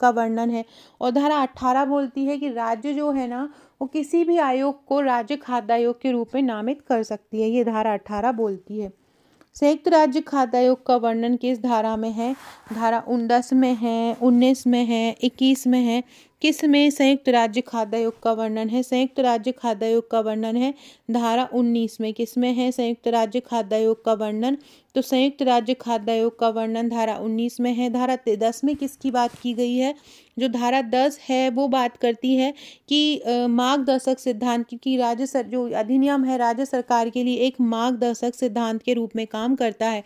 का वर्णन है, और धारा 18 बोलती है कि राज्य जो है ना वो किसी भी आयोग को राज्य खाद्य आयोग के रूप में नामित कर सकती है। ये धारा 18 बोलती है। संयुक्त राज्य खाद्य आयोग का वर्णन किस धारा में है? धारा 10 में है, 19 में है, 21 में है, किस में संयुक्त राज्य खाद्य आयोग का वर्णन है? संयुक्त राज्य खाद्य आयोग का वर्णन है धारा 19 में। किस में है संयुक्त राज्य खाद्य आयोग का वर्णन? तो संयुक्त राज्य खाद्य आयोग का वर्णन धारा 19 में है। धारा 10 में किसकी बात की गई है? जो धारा 10 है वो बात करती है कि मार्गदर्शक सिद्धांत की जो अधिनियम है राज्य सरकार के लिए एक मार्गदर्शक सिद्धांत के रूप में काम करता है।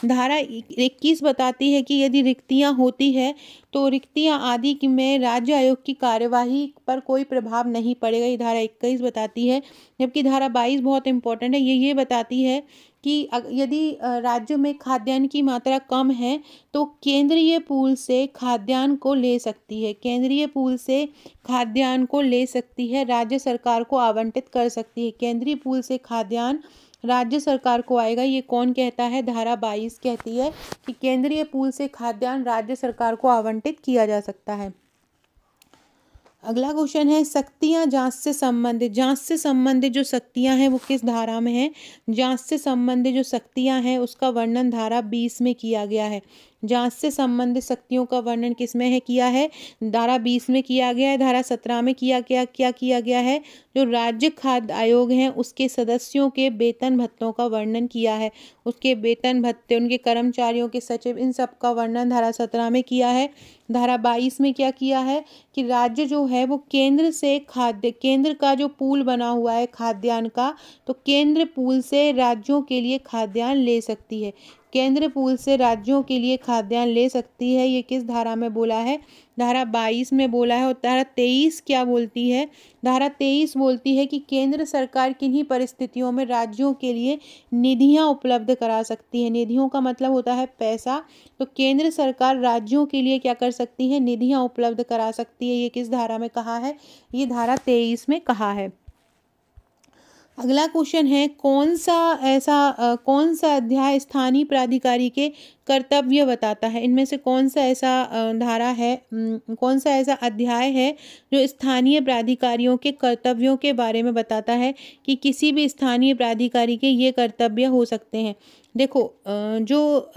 धारा 21 बताती है कि यदि रिक्तियां होती है तो रिक्तियां आदि में राज्य आयोग की कार्यवाही पर कोई प्रभाव नहीं पड़ेगा, ये धारा 21 बताती है। जबकि धारा 22 बहुत इंपॉर्टेंट है, ये बताती है कि यदि राज्य में खाद्यान्न की मात्रा कम है तो केंद्रीय पूल से खाद्यान्न को ले सकती है, केंद्रीय पूल से खाद्यान्न को ले सकती है, राज्य सरकार को आवंटित कर सकती है। केंद्रीय पूल से खाद्यान्न राज्य सरकार को आएगा, ये कौन कहता है? धारा 22 कहती है कि केंद्रीय पूल से खाद्यान्न राज्य सरकार को आवंटित किया जा सकता है। अगला क्वेश्चन है शक्तियां जांच से संबंधित। जांच से संबंधित जो शक्तियां हैं वो किस धारा में है? जांच से संबंधित जो शक्तियां हैं उसका वर्णन धारा 20 में किया गया है। जांच से संबंधित शक्तियों का वर्णन किस में है किया है? धारा 20 में किया गया है। धारा 17 में क्या किया गया है? जो राज्य खाद्य आयोग है उसके सदस्यों के वेतन भत्तों का वर्णन किया है। उसके वेतन भत्ते, उनके कर्मचारियों के सचिव, इन सब का वर्णन धारा 17 में किया है। धारा 22 में क्या किया है कि राज्य जो है वो केंद्र का जो पूल बना हुआ है खाद्यान्न का, तो केंद्र पूल से राज्यों के लिए खाद्यान्न ले सकती है। केंद्र पूल से राज्यों के लिए खाद्यान्न ले सकती है, ये किस धारा में बोला है? धारा 22 में बोला है। और धारा 23 क्या बोलती है? धारा 23 बोलती है कि केंद्र सरकार किन्हीं परिस्थितियों में राज्यों के लिए निधियां उपलब्ध करा सकती है। निधियों का मतलब होता है पैसा, तो केंद्र सरकार राज्यों के लिए क्या कर सकती है? निधियां उपलब्ध करा सकती है। ये किस धारा में कहा है? ये धारा 23 में कहा है। अगला क्वेश्चन है कौन सा अध्याय स्थानीय प्राधिकारी के कर्तव्य बताता है? इनमें से कौन सा ऐसा धारा है, कौन सा ऐसा अध्याय है जो स्थानीय प्राधिकारियों के कर्तव्यों के बारे में बताता है कि किसी भी स्थानीय प्राधिकारी के ये कर्तव्य हो सकते हैं? देखो, जो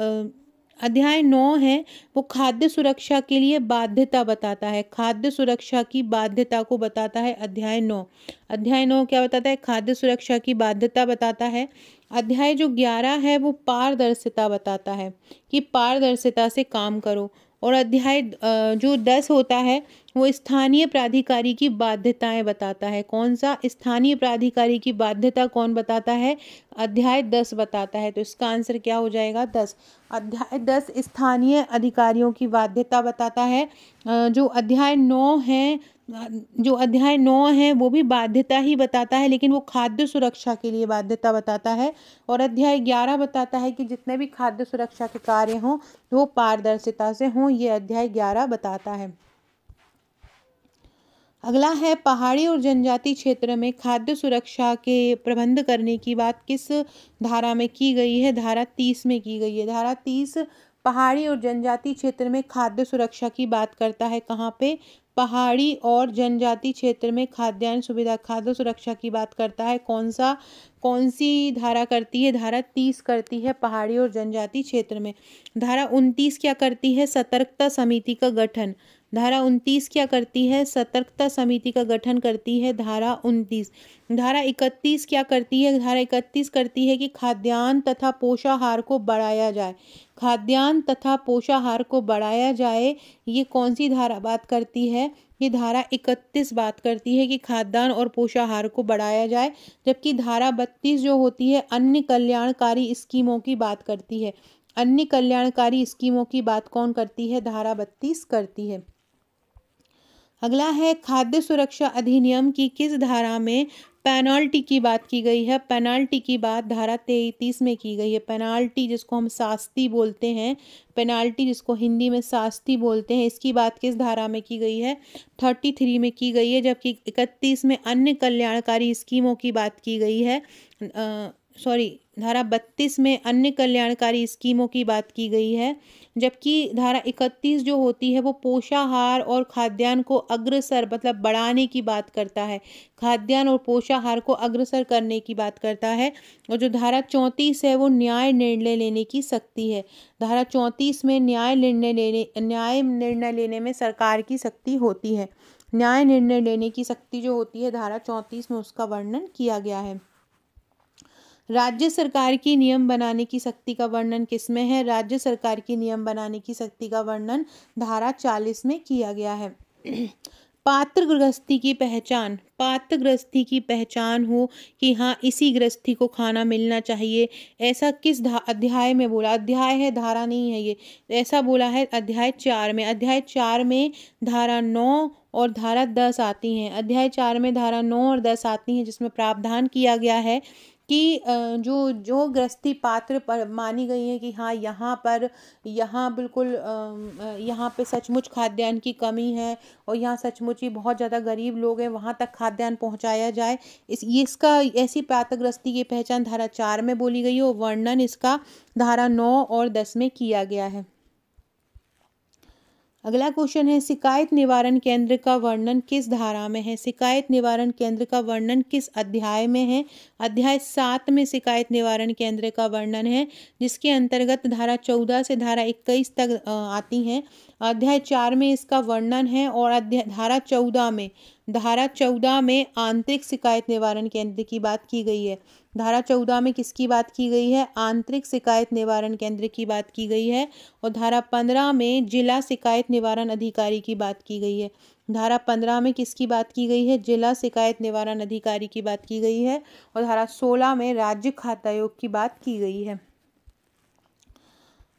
अध्याय 9 है वो खाद्य सुरक्षा के लिए बाध्यता बताता है। खाद्य सुरक्षा की बाध्यता को बताता है अध्याय 9। अध्याय 9 क्या बताता है? खाद्य सुरक्षा की बाध्यता बताता है। अध्याय जो 11 है वो पारदर्शिता बताता है कि पारदर्शिता से काम करो। और अध्याय जो 10 होता है वो स्थानीय प्राधिकारी की बाध्यताएं बताता है। कौन सा? स्थानीय प्राधिकारी की बाध्यता कौन बताता है? अध्याय 10 बताता है। तो इसका आंसर क्या हो जाएगा? 10। अध्याय 10 स्थानीय अधिकारियों की बाध्यता बताता है। जो अध्याय 9 है वो भी बाध्यता ही बताता है, लेकिन वो खाद्य सुरक्षा के लिए बाध्यता बताता है। और अध्याय 11 बताता है कि जितने भी खाद्य सुरक्षा के कार्य हों वो पारदर्शिता से हों, ये अध्याय 11 बताता है। अगला है पहाड़ी और जनजाति क्षेत्र में खाद्य सुरक्षा के प्रबंध करने की बात किस धारा में की गई है? धारा 30 में की गई है। धारा 30 पहाड़ी और जनजाति क्षेत्र में खाद्य सुरक्षा की बात करता है। कहाँ पे? पहाड़ी और जनजाति क्षेत्र में खाद्यान्न सुविधा, खाद्य सुरक्षा की बात करता है। कौन सी धारा करती है? धारा 30 करती है पहाड़ी और जनजाति क्षेत्र में। धारा 29 क्या करती है? सतर्कता समिति का गठन। धारा 29 क्या करती है? सतर्कता समिति का गठन करती है धारा 29। धारा 31 क्या करती है? धारा 31 करती है कि खाद्यान्न तथा पोषाहार को बढ़ाया जाए। खाद्यान्न तथा पोषाहार को बढ़ाया जाए, ये कौन सी धारा बात करती है? ये धारा 31 बात करती है कि खाद्यान्न और पोषाहार को बढ़ाया जाए। जबकि धारा 32 जो होती है अन्य कल्याणकारी स्कीमों की बात करती है। अन्य कल्याणकारी स्कीमों की बात कौन करती है? धारा 32 करती है। अगला है खाद्य सुरक्षा अधिनियम की किस धारा में पेनाल्टी की बात की गई है? पेनाल्टी की बात धारा 33 में की गई है। पेनाल्टी जिसको हम शास्ति बोलते हैं, पेनाल्टी जिसको हिंदी में शास्ति बोलते हैं, इसकी बात किस धारा में की गई है? 33 में की गई है। जबकि 31 में अन्य कल्याणकारी स्कीमों की बात की गई है। धारा 32 में अन्य कल्याणकारी स्कीमों की बात की गई है। जबकि धारा 31 जो होती है वो पोषाहार और खाद्यान्न को अग्रसर मतलब बढ़ाने की बात करता है। खाद्यान्न और पोषाहार को अग्रसर करने की बात करता है। और जो धारा 34 है वो न्याय निर्णय लेने की शक्ति है। धारा 34 में न्याय निर्णय लेने में सरकार की शक्ति होती है। न्याय निर्णय लेने की शक्ति जो होती है धारा 34 में उसका वर्णन किया गया है। राज्य सरकार की नियम बनाने की शक्ति का वर्णन किसमें है? राज्य सरकार की नियम बनाने की शक्ति का वर्णन धारा 40 में किया गया है। पात्र गृहस्थी की पहचान, पात्र गृहस्थी की पहचान हो कि हाँ इसी गृहस्थी को खाना मिलना चाहिए, ऐसा किस अध्याय में बोला? अध्याय है, धारा नहीं है ये। ऐसा बोला है अध्याय 4 में। अध्याय 4 में धारा 9 और धारा 10 आती हैं। अध्याय 4 में धारा 9 और 10 आती हैं, जिसमें प्रावधान किया गया है कि जो जो गृहस्थी पात्र पर मानी गई है कि हाँ यहाँ बिल्कुल यहाँ पे सचमुच खाद्यान्न की कमी है और यहाँ सचमुच ही बहुत ज़्यादा गरीब लोग हैं, वहाँ तक खाद्यान्न पहुँचाया जाए। इसका ऐसी पात्र गृहस्थी की पहचान धारा 4 में बोली गई है और वर्णन इसका धारा 9 और 10 में किया गया है। अगला क्वेश्चन है, शिकायत निवारण केंद्र का वर्णन किस धारा में है? शिकायत निवारण केंद्र का वर्णन किस अध्याय में है? अध्याय 7 में शिकायत निवारण केंद्र का वर्णन है, जिसके अंतर्गत धारा 14 से धारा 21 तक आती हैं। अध्याय 4 में इसका वर्णन है और धारा 14 में आंतरिक शिकायत निवारण केंद्र की बात की गई है। धारा 14 में किसकी बात की गई है? आंतरिक शिकायत निवारण केंद्र की बात की गई है। और धारा 15 में जिला शिकायत निवारण अधिकारी की बात की गई है। धारा 15 में किसकी बात की गई है? जिला शिकायत निवारण अधिकारी की बात की गई है। और धारा 16 में राज्य खाद्य आयोग की बात की गई है।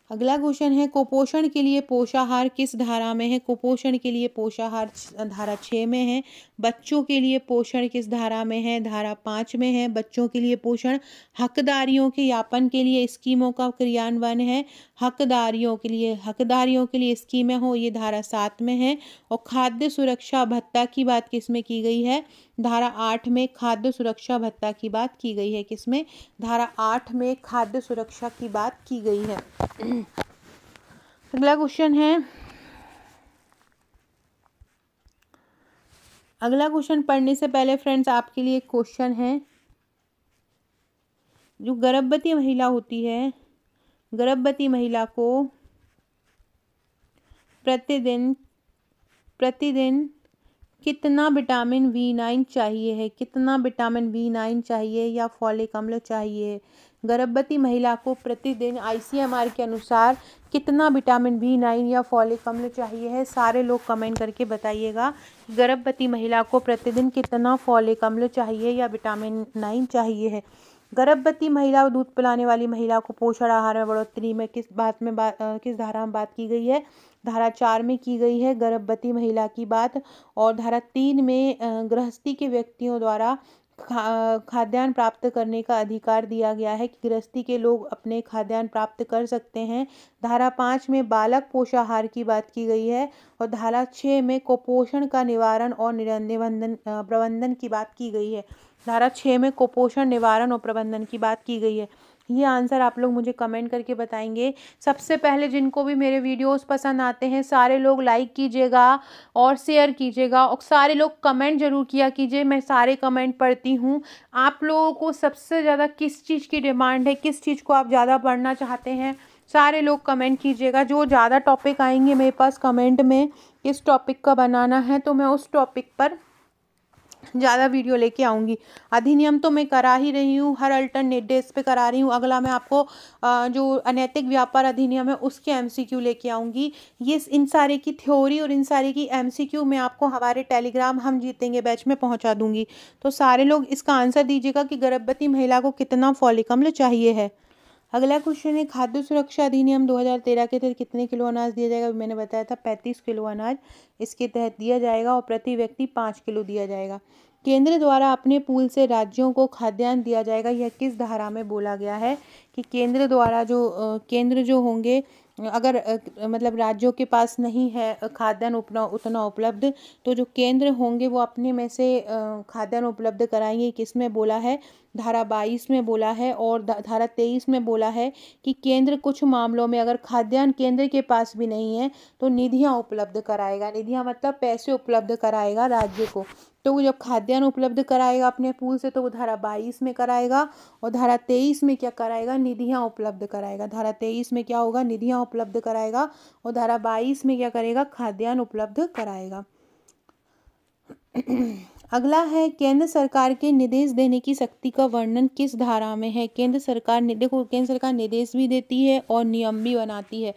अगला क्वेश्चन है, कुपोषण के लिए पोषाहार किस धारा में है? कुपोषण के लिए पोषाहार धारा 6 में है। बच्चों के लिए पोषण किस धारा में है? धारा 5 में है। बच्चों के लिए पोषण हकदारियों के यापन के लिए स्कीमों का क्रियान्वयन है। हकदारियों के लिए स्कीमें हो, ये धारा 7 में है। और खाद्य सुरक्षा भत्ता की बात किस में की गई है? धारा 8 में खाद्य सुरक्षा भत्ता की बात की गई है। किसमें? धारा 8 में खाद्य सुरक्षा की बात की गई है। अगला क्वेश्चन पढ़ने से पहले फ्रेंड्स आपके लिए एक क्वेश्चन है। जो गर्भवती महिला होती है, गर्भवती महिला को प्रतिदिन कितना विटामिन B9 चाहिए है? कितना विटामिन B9 चाहिए या फॉलिक अम्ल चाहिए? गर्भवती महिला को प्रतिदिन ICMR के अनुसार कितना विटामिन B9 या फॉलिक अम्ल चाहिए है? सारे लोग कमेंट करके बताइएगा। गर्भवती महिला को प्रतिदिन कितना फॉलिक अम्ल चाहिए या विटामिन 9 चाहिए है? गर्भवती महिला और दूध पिलाने वाली महिला को पोषण आहार में बढ़ोतरी में किस धारा में बात की गई है? धारा 4 में की गई है गर्भवती महिला की बात। और धारा 3 में गृहस्थी के व्यक्तियों द्वारा खाद्यान्न प्राप्त करने का अधिकार दिया गया है कि गृहस्थी के लोग अपने खाद्यान्न प्राप्त कर सकते हैं। धारा 5 में बालक पोषाहार की बात की गई है। और धारा 6 में कुपोषण का निवारण और प्रबंधन की बात की गई है। धारा 6 में कुपोषण निवारण और प्रबंधन की बात की गई है। ये आंसर आप लोग मुझे कमेंट करके बताएंगे। सबसे पहले जिनको भी मेरे वीडियोस पसंद आते हैं सारे लोग लाइक कीजिएगा और शेयर कीजिएगा और सारे लोग कमेंट जरूर किया कीजिए। मैं सारे कमेंट पढ़ती हूँ। आप लोगों को सबसे ज़्यादा किस चीज़ की डिमांड है, किस चीज़ को आप ज़्यादा पढ़ना चाहते हैं, सारे लोग कमेंट कीजिएगा। जो ज़्यादा टॉपिक आएंगे मेरे पास कमेंट में किस टॉपिक का बनाना है तो मैं उस टॉपिक पर ज़्यादा वीडियो लेके आऊँगी। अधिनियम तो मैं करा ही रही हूँ, हर अल्टरनेट डेज पे करा रही हूँ। अगला मैं आपको जो अनैतिक व्यापार अधिनियम है उसके MCQ लेके आऊँगी। ये इन सारे की थ्योरी और इन सारे की MCQ मैं आपको हमारे टेलीग्राम हम जीतेंगे बैच में पहुँचा दूँगी। तो सारे लोग इसका आंसर दीजिएगा कि गर्भवती महिला को कितना फॉलिक अम्ल चाहिए है। अगला क्वेश्चन है, खाद्य सुरक्षा अधिनियम 2013 के तहत कितने किलो अनाज दिया जाएगा? मैंने बताया था 35 किलो अनाज इसके तहत दिया जाएगा और प्रति व्यक्ति 5 किलो दिया जाएगा। केंद्र द्वारा अपने पूल से राज्यों को खाद्यान्न दिया जाएगा, यह किस धारा में बोला गया है? कि केंद्र द्वारा केंद्र जो होंगे अगर मतलब राज्यों के पास नहीं है खाद्यान्न उतना उपलब्ध, तो जो केंद्र होंगे वो अपने में से खाद्यान्न उपलब्ध कराएंगे। किस में बोला है? धारा 22 में बोला है। और धारा 23 में बोला है कि केंद्र कुछ मामलों में अगर खाद्यान्न केंद्र के पास भी नहीं है तो निधियां उपलब्ध कराएगा। निधियां मतलब पैसे उपलब्ध कराएगा राज्य को। तो वो जब खाद्यान्न उपलब्ध कराएगा अपने पूल से तो वो धारा 22 में कराएगा। और धारा 23 में क्या कराएगा? निधियां उपलब्ध कराएगा। धारा 23 में क्या होगा? निधियां उपलब्ध कराएगा। और धारा 22 में क्या करेगा? खाद्यान्न उपलब्ध कराएगा। अगला है केंद्र सरकार के निर्देश देने की शक्ति का वर्णन किस धारा में है। केंद्र सरकार देखो, केंद्र सरकार निर्देश भी देती है और नियम भी बनाती है।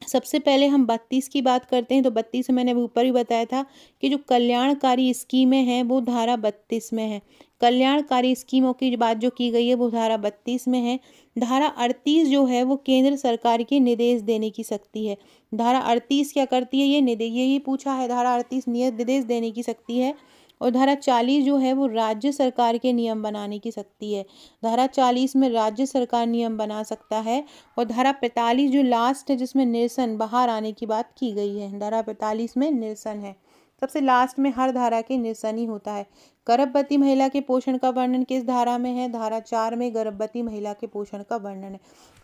सबसे पहले हम 32 की बात करते हैं। तो 32 में मैंने ऊपर ही बताया था कि जो कल्याणकारी स्कीमें हैं वो धारा 32 में है। कल्याणकारी स्कीमों की बात जो की गई है वो धारा 32 में है। धारा 38 जो है वो केंद्र सरकार के निर्देश देने की शक्ति है। धारा 38 क्या करती है, यही पूछा है। धारा 38 निर्देश देने की शक्ति है। और धारा 40 जो है वो राज्य सरकार के नियम बनाने की शक्ति है। धारा 40 में राज्य सरकार नियम बना सकता है। और धारा 45 जो लास्ट है जिसमें निरसन बाहर आने की बात की गई है, धारा 45 में निरसन है। सबसे लास्ट में हर धारा के निरसन ही होता है। गर्भवती महिला के पोषण का वर्णन किस धारा में है। धारा 4 में गर्भवती महिला के पोषण का वर्णन है।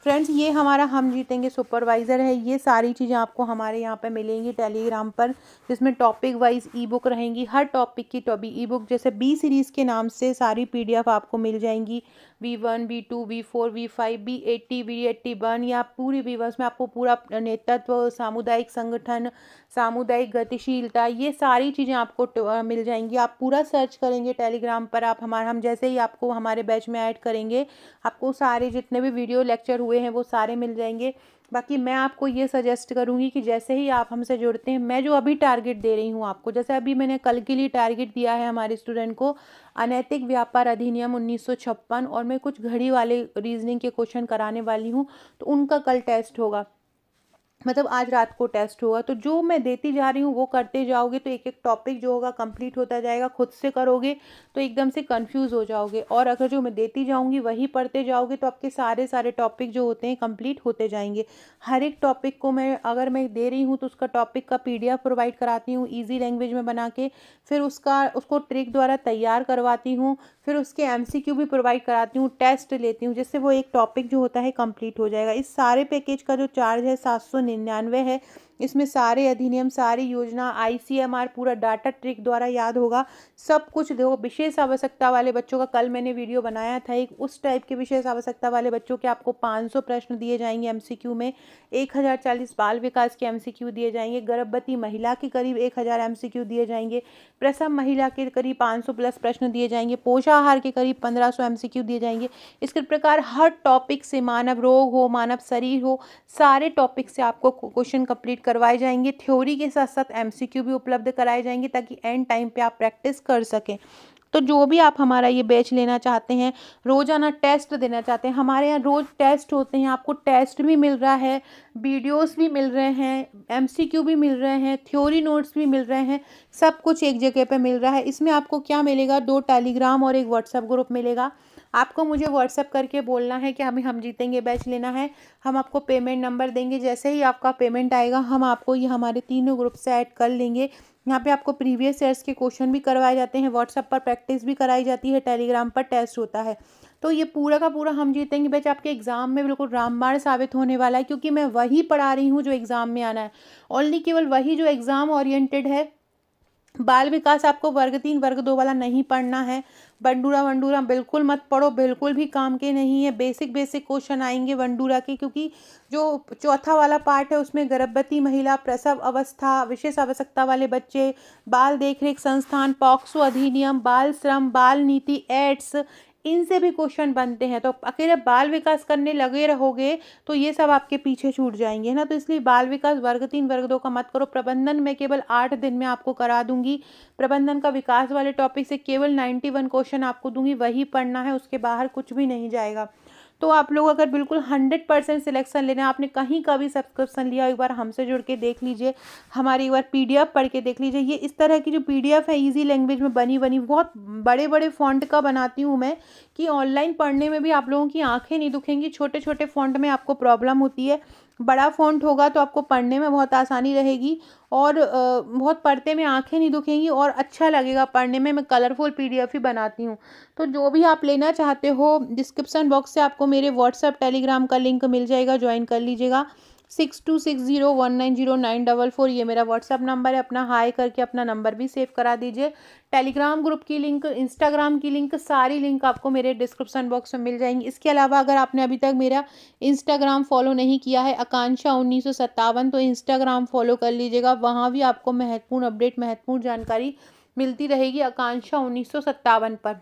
फ्रेंड्स, ये हमारा हम जीतेंगे सुपरवाइज़र है। ये सारी चीज़ें आपको हमारे यहाँ पे मिलेंगी टेलीग्राम पर, जिसमें टॉपिक वाइज ई बुक रहेंगी। हर टॉपिक की ई बुक, जैसे बी सीरीज़ के नाम से सारी PDF आपको मिल जाएंगी। V1, V2, V4, V5, B80, V81 या पूरी V1 में आपको पूरा नेतृत्व, सामुदायिक संगठन, सामुदायिक गतिशीलता, ये सारी चीज़ें आपको मिल जाएंगी। आप पूरा सर्च करेंगे टेलीग्राम पर, हम जैसे ही आपको हमारे बैच में ऐड करेंगे, आपको सारे जितने भी वीडियो लेक्चर हुए हैं वो सारे मिल जाएंगे। बाकी मैं आपको ये सजेस्ट करूँगी कि जैसे ही आप हमसे जुड़ते हैं, मैं जो अभी टारगेट दे रही हूँ आपको, जैसे अभी मैंने कल के लिए टारगेट दिया है हमारे स्टूडेंट को अनैतिक व्यापार अधिनियम 1956, और मैं कुछ घड़ी वाले रीजनिंग के क्वेश्चन कराने वाली हूँ। तो उनका कल टेस्ट होगा, मतलब आज रात को टेस्ट होगा। तो जो मैं देती जा रही हूँ वो करते जाओगे तो एक एक टॉपिक जो होगा कंप्लीट होता जाएगा। खुद से करोगे तो एकदम से कंफ्यूज हो जाओगे, और अगर जो मैं देती जाऊँगी वही पढ़ते जाओगे तो आपके सारे टॉपिक जो होते हैं कंप्लीट होते जाएंगे। हर एक टॉपिक को अगर मैं दे रही हूँ तो उसका टॉपिक का PDF प्रोवाइड कराती हूँ ईजी लैंग्वेज में बना के, फिर उसको ट्रिक द्वारा तैयार करवाती हूँ, फिर उसके MCQ भी प्रोवाइड कराती हूँ, टेस्ट लेती हूँ, जिससे वो एक टॉपिक जो होता है कंप्लीट हो जाएगा। इस सारे पैकेज का जो चार्ज है 799 है। इसमें सारे अधिनियम, सारी योजना, ICMR पूरा डाटा ट्रिक द्वारा याद होगा सब कुछ। देखो, विशेष आवश्यकता वाले बच्चों का कल मैंने वीडियो बनाया था एक, उस टाइप के विशेष आवश्यकता वाले बच्चों के आपको 500 प्रश्न दिए जाएंगे MCQ में, 1040 बाल विकास के MCQ दिए जाएंगे, गर्भवती महिला के करीब 1000 MCQ दिए जाएंगे, प्रसव महिला के करीब 500 प्लस प्रश्न दिए जाएंगे, पोषाहार के करीब 1500 MCQ दिए जाएंगे। इस प्रकार हर टॉपिक से, मानव रोग हो, मानव शरीर हो, सारे टॉपिक से आपको क्वेश्चन कंप्लीट करवाए जाएंगे। थ्योरी के साथ साथ MCQ भी उपलब्ध कराए जाएंगे ताकि एंड टाइम पे आप प्रैक्टिस कर सकें। तो जो भी आप हमारा ये बैच लेना चाहते हैं, रोजाना टेस्ट देना चाहते हैं, हमारे यहाँ रोज टेस्ट होते हैं, आपको टेस्ट भी मिल रहा है, वीडियोस भी मिल रहे हैं, MCQ भी मिल रहे हैं, थ्योरी नोट्स भी मिल रहे हैं, सब कुछ एक जगह पे मिल रहा है। इसमें आपको क्या मिलेगा, 2 टेलीग्राम और एक व्हाट्सएप ग्रुप मिलेगा। आपको मुझे व्हाट्सएप करके बोलना है कि हमें हम जीतेंगे बैच लेना है, हम आपको पेमेंट नंबर देंगे। जैसे ही आपका पेमेंट आएगा हम आपको ये हमारे तीनों ग्रुप से ऐड कर लेंगे। यहाँ पे आपको प्रीवियस ईयर्स के क्वेश्चन भी करवाए जाते हैं, व्हाट्सएप पर प्रैक्टिस भी कराई जाती है, टेलीग्राम पर टेस्ट होता है। तो ये पूरा का पूरा हम जीतेंगे बैच आपके एग्जाम में बिल्कुल रामबाण साबित होने वाला है, क्योंकि मैं वही पढ़ा रही हूँ जो एग्जाम में आना है, ओनली केवल वही जो एग्जाम ओरिएंटेड है। बाल विकास आपको वर्ग 3 वर्ग 2 वाला नहीं पढ़ना है। वंडूरा बिल्कुल मत पढ़ो, बिल्कुल भी काम के नहीं है। बेसिक क्वेश्चन आएंगे वंडूरा के, क्योंकि जो चौथा वाला पार्ट है उसमें गर्भवती महिला, प्रसव अवस्था, विशेष आवश्यकता वाले बच्चे, बाल देखरेख संस्थान, पॉक्सो अधिनियम, बाल श्रम, बाल नीति, एड्स, इनसे भी क्वेश्चन बनते हैं। तो अकेले बाल विकास करने लगे रहोगे तो ये सब आपके पीछे छूट जाएंगे, है ना। तो इसलिए बाल विकास वर्ग 3 वर्ग 2 का मत करो। प्रबंधन में केवल 8 दिन में आपको करा दूंगी। प्रबंधन का विकास वाले टॉपिक से केवल 91 क्वेश्चन आपको दूंगी, वही पढ़ना है, उसके बाहर कुछ भी नहीं जाएगा। तो आप लोग अगर बिल्कुल 100% सिलेक्शन लेना है, आपने कहीं का भी सब्सक्रिप्शन लिया, एक बार हमसे जुड़ के देख लीजिए, हमारी एक बार PDF पढ़ के देख लीजिए। ये इस तरह की जो PDF है इजी लैंग्वेज में बनी बहुत बड़े फॉन्ट का बनाती हूँ मैं, कि ऑनलाइन पढ़ने में भी आप लोगों की आंखें नहीं दुखेंगी। छोटे फॉन्ट में आपको प्रॉब्लम होती है, बड़ा फॉन्ट होगा तो आपको पढ़ने में बहुत आसानी रहेगी, और बहुत पढ़ते में आंखें नहीं दुखेंगी और अच्छा लगेगा पढ़ने में। मैं कलरफुल PDF ही बनाती हूँ। तो जो भी आप लेना चाहते हो, डिस्क्रिप्शन बॉक्स से आपको मेरे व्हाट्सएप टेलीग्राम का लिंक मिल जाएगा, ज्वाइन कर लीजिएगा। 6260190944 ये मेरा व्हाट्सएप नंबर है। अपना हाई करके अपना नंबर भी सेव करा दीजिए। टेलीग्राम ग्रुप की लिंक, इंस्टाग्राम की लिंक, सारी लिंक आपको मेरे डिस्क्रिप्शन बॉक्स में मिल जाएंगी। इसके अलावा अगर आपने अभी तक मेरा इंस्टाग्राम फॉलो नहीं किया है, आकांक्षा 1957, तो इंस्टाग्राम फॉलो कर लीजिएगा। वहाँ भी आपको महत्वपूर्ण अपडेट, महत्वपूर्ण जानकारी मिलती रहेगी आकांक्षा 1957 पर।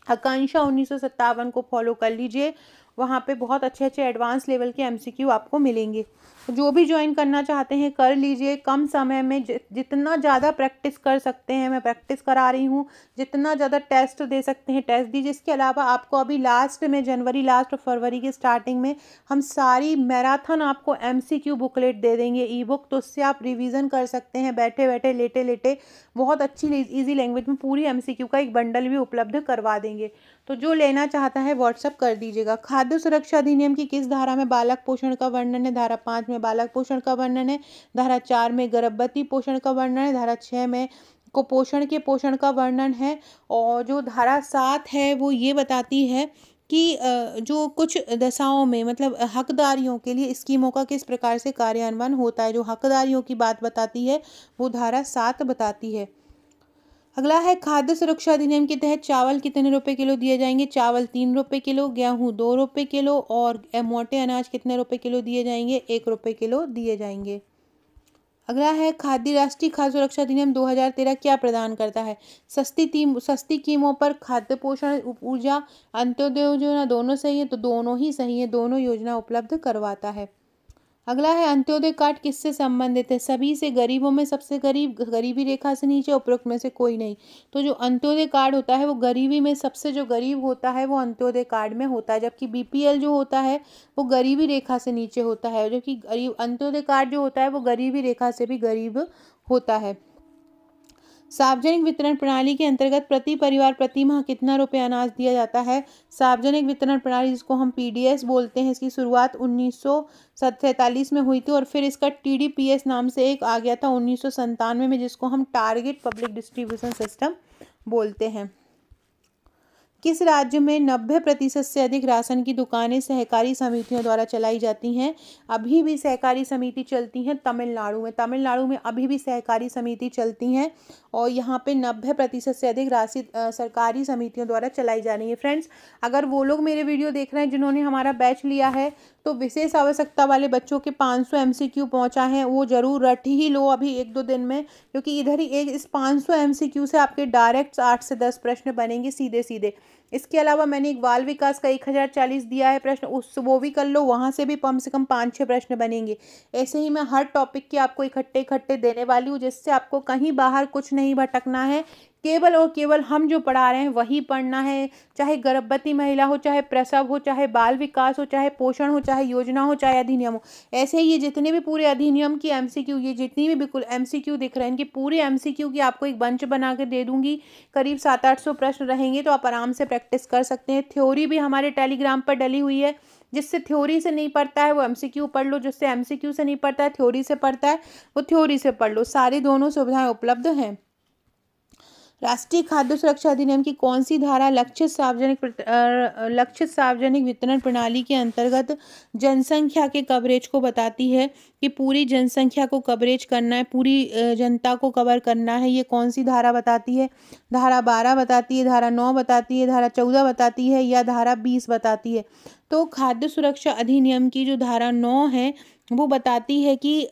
आकांक्षा 1957 को फॉलो कर लीजिए, वहाँ पे बहुत अच्छे अच्छे एडवांस लेवल के एमसीक्यू आपको मिलेंगे। जो भी ज्वाइन करना चाहते हैं कर लीजिए, कम समय में जितना ज़्यादा प्रैक्टिस कर सकते हैं, मैं प्रैक्टिस करा रही हूँ, जितना ज़्यादा टेस्ट दे सकते हैं टेस्ट दीजिए। इसके अलावा आपको अभी लास्ट में जनवरी लास्ट और फरवरी के स्टार्टिंग में हम सारी मैराथन आपको एमसीक्यू बुकलेट दे देंगे, ई बुक, तो उससे आप रिवीजन कर सकते हैं बैठे बैठे लेटे लेटे। बहुत अच्छी ईजी लैंग्वेज में पूरी एमसीक्यू का एक बंडल भी उपलब्ध करवा देंगे। तो जो लेना चाहता है व्हाट्सअप कर दीजिएगा। खाद्य सुरक्षा अधिनियम की किस धारा में बालक पोषण का वर्णन है? धारा 5 में बालक पोषण का वर्णन है, धारा 4 में गर्भवती पोषण का वर्णन है, धारा 6 में कुपोषण के पोषण का वर्णन है, और जो धारा 7 है वो ये बताती है कि जो कुछ दशाओं में मतलब हकदारियों के लिए स्कीमों का किस प्रकार से कार्यान्वयन होता है। जो हकदारियों की बात बताती है वो धारा 7 बताती है। अगला है खाद्य सुरक्षा अधिनियम के तहत चावल कितने रुपए किलो दिए जाएंगे? चावल 3 रुपए किलो, गेहूं 2 रुपए किलो, और मोटे अनाज कितने रुपए किलो दिए जाएंगे? 1 रुपए किलो दिए जाएंगे। अगला है राष्ट्रीय खाद्य सुरक्षा अधिनियम 2013 क्या प्रदान करता है? सस्ती कीमों पर खाद्य पोषण ऊर्जा अंत्योदय योजना दोनों सही है, तो दोनों ही सही है, दोनों योजना उपलब्ध करवाता है। अगला है अंत्योदय कार्ड किससे संबंधित है? सभी से, गरीबों में सबसे गरीब, गरीबी रेखा से नीचे, उपरोक्त में से कोई नहीं। तो जो अंत्योदय कार्ड होता है वो गरीबी में सबसे जो गरीब होता है वो अंत्योदय कार्ड में होता है, जबकि बीपीएल जो होता है वो गरीबी रेखा से नीचे होता है, जबकि गरीब अंत्योदय कार्ड जो होता है वो गरीबी रेखा से भी गरीब होता है। सार्वजनिक वितरण प्रणाली के अंतर्गत प्रति परिवार प्रति माह कितना रुपए अनाज दिया जाता है? सार्वजनिक वितरण प्रणाली जिसको हम पीडीएस बोलते हैं, इसकी शुरुआत 1947 में हुई थी, और फिर इसका टीडीपीएस नाम से एक आ गया था 1997 में, जिसको हम टारगेट पब्लिक डिस्ट्रीब्यूशन सिस्टम बोलते हैं। किस राज्य में 90% से अधिक राशन की दुकानें सहकारी समितियों द्वारा चलाई जाती हैं? अभी भी सहकारी समिति चलती हैं तमिलनाडु में। तमिलनाडु में अभी भी सहकारी समिति चलती हैं, और यहाँ पे 90% से अधिक राशि सरकारी समितियों द्वारा चलाई जा रही है। फ्रेंड्स, अगर वो लोग मेरे वीडियो देख रहे हैं जिन्होंने हमारा बैच लिया है, तो विशेष आवश्यकता वाले बच्चों के 500 एमसीक्यू पहुँचा है, वो ज़रूर रट ही लो अभी 1-2 दिन में, क्योंकि इधर ही इस 500 एमसीक्यू से आपके डायरेक्ट 8 से 10 प्रश्न बनेंगे सीधे सीधे। इसके अलावा मैंने एक बाल विकास का 1040 दिया है प्रश्न, वो भी कर लो, वहाँ से भी कम से कम 5-6 प्रश्न बनेंगे। ऐसे ही मैं हर टॉपिक के आपको इकट्ठे देने वाली हूँ, जिससे आपको कहीं बाहर कुछ नहीं भटकना है, केवल और केवल हम जो पढ़ा रहे हैं वही पढ़ना है। चाहे गर्भवती महिला हो, चाहे प्रसव हो, चाहे बाल विकास हो, चाहे पोषण हो, चाहे योजना हो, चाहे अधिनियम हो। ऐसे ही ये जितने भी पूरे अधिनियम की एमसीक्यू, ये जितनी भी बिल्कुल एमसीक्यू दिख रहे हैं, इनकी पूरी एमसीक्यू की आपको एक बंच बना के दे दूंगी। करीब 700-800 प्रश्न रहेंगे, तो आप आराम से प्रैक्टिस कर सकते हैं। थ्योरी भी हमारे टेलीग्राम पर डली हुई है, जिससे थ्योरी से नहीं पढ़ता है वो एमसीक्यू पढ़ लो, जिससे एमसीक्यू से नहीं पढ़ता है थ्योरी से पढ़ता है वो थ्योरी से पढ़ लो। सारी दोनों सुविधाएं उपलब्ध हैं। राष्ट्रीय खाद्य सुरक्षा अधिनियम की कौन सी धारा लक्षित सार्वजनिक वितरण प्रणाली के अंतर्गत जनसंख्या के कवरेज को बताती है कि पूरी जनसंख्या को कवरेज करना है, पूरी जनता को कवर करना है? ये कौन सी धारा बताती है? धारा 12 बताती है, धारा 9 बताती है, धारा 14 बताती है, या धारा 20 बताती है? तो खाद्य सुरक्षा अधिनियम की जो धारा 9 है वो बताती है कि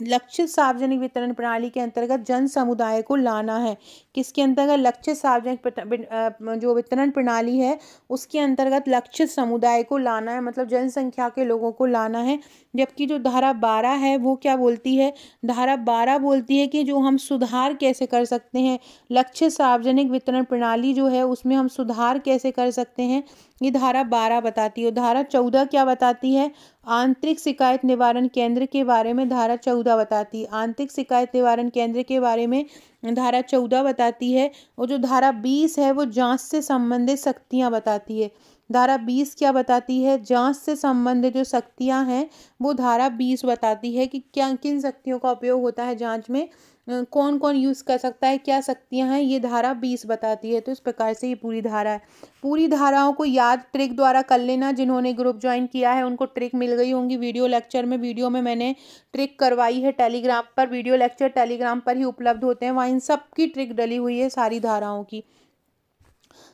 लक्षित सार्वजनिक वितरण प्रणाली के अंतर्गत जन समुदाय को लाना है। किसके अंतर्गत? लक्षित सार्वजनिक जो वितरण प्रणाली है उसके अंतर्गत लक्षित समुदाय को लाना है, मतलब जनसंख्या के लोगों को लाना है। जबकि जो धारा 12 है वो क्या बोलती है? धारा 12 बोलती है कि जो हम सुधार कैसे कर सकते हैं, लक्षित सार्वजनिक वितरण प्रणाली जो है उसमें हम सुधार कैसे कर सकते हैं, ये धारा 12 बताती है। धारा 14 क्या बताती है? आंतरिक शिकायत निवारण केंद्र के बारे में धारा 14 बताती है। आंतरिक शिकायत निवारण केंद्र के बारे में धारा 14 बताती है। और जो धारा 20 है वो जांच से संबंधित शक्तियां बताती है। धारा 20 क्या बताती है? जांच से संबंधित जो शक्तियां हैं वो धारा 20 बताती है कि क्या किन शक्तियों का उपयोग होता है जांच में, कौन कौन यूज़ कर सकता है, क्या शक्तियां हैं, ये धारा 20 बताती है। तो इस प्रकार से ये पूरी धारा है। पूरी धाराओं को याद ट्रिक द्वारा कर लेना। जिन्होंने ग्रुप ज्वाइन किया है उनको ट्रिक मिल गई होंगी वीडियो लेक्चर में। वीडियो में मैंने ट्रिक करवाई है टेलीग्राम पर, वीडियो लेक्चर टेलीग्राम पर ही उपलब्ध होते हैं, वहाँ इन सब की ट्रिक डली हुई है सारी धाराओं की।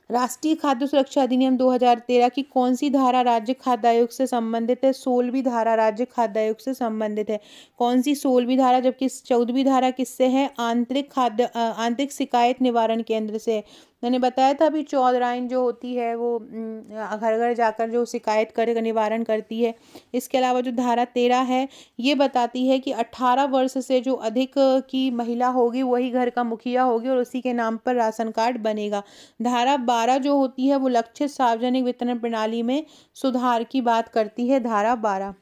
राष्ट्रीय खाद्य सुरक्षा अधिनियम 2013 की कौन सी धारा राज्य खाद्य आयोग से संबंधित है? 16वीं धारा राज्य खाद्य आयोग से संबंधित है। कौन सी 16वीं धारा, जबकि 14वीं धारा किससे है? आंतरिक शिकायत निवारण केंद्र से। मैंने बताया था अभी चौधराइन जो होती है वो घर घर जाकर जो शिकायत कर निवारण करती है। इसके अलावा जो धारा 13 है ये बताती है कि 18 वर्ष से जो अधिक की महिला होगी वही घर का मुखिया होगी और उसी के नाम पर राशन कार्ड बनेगा। धारा 12 जो होती है वो लक्षित सार्वजनिक वितरण प्रणाली में सुधार की बात करती है, धारा 12।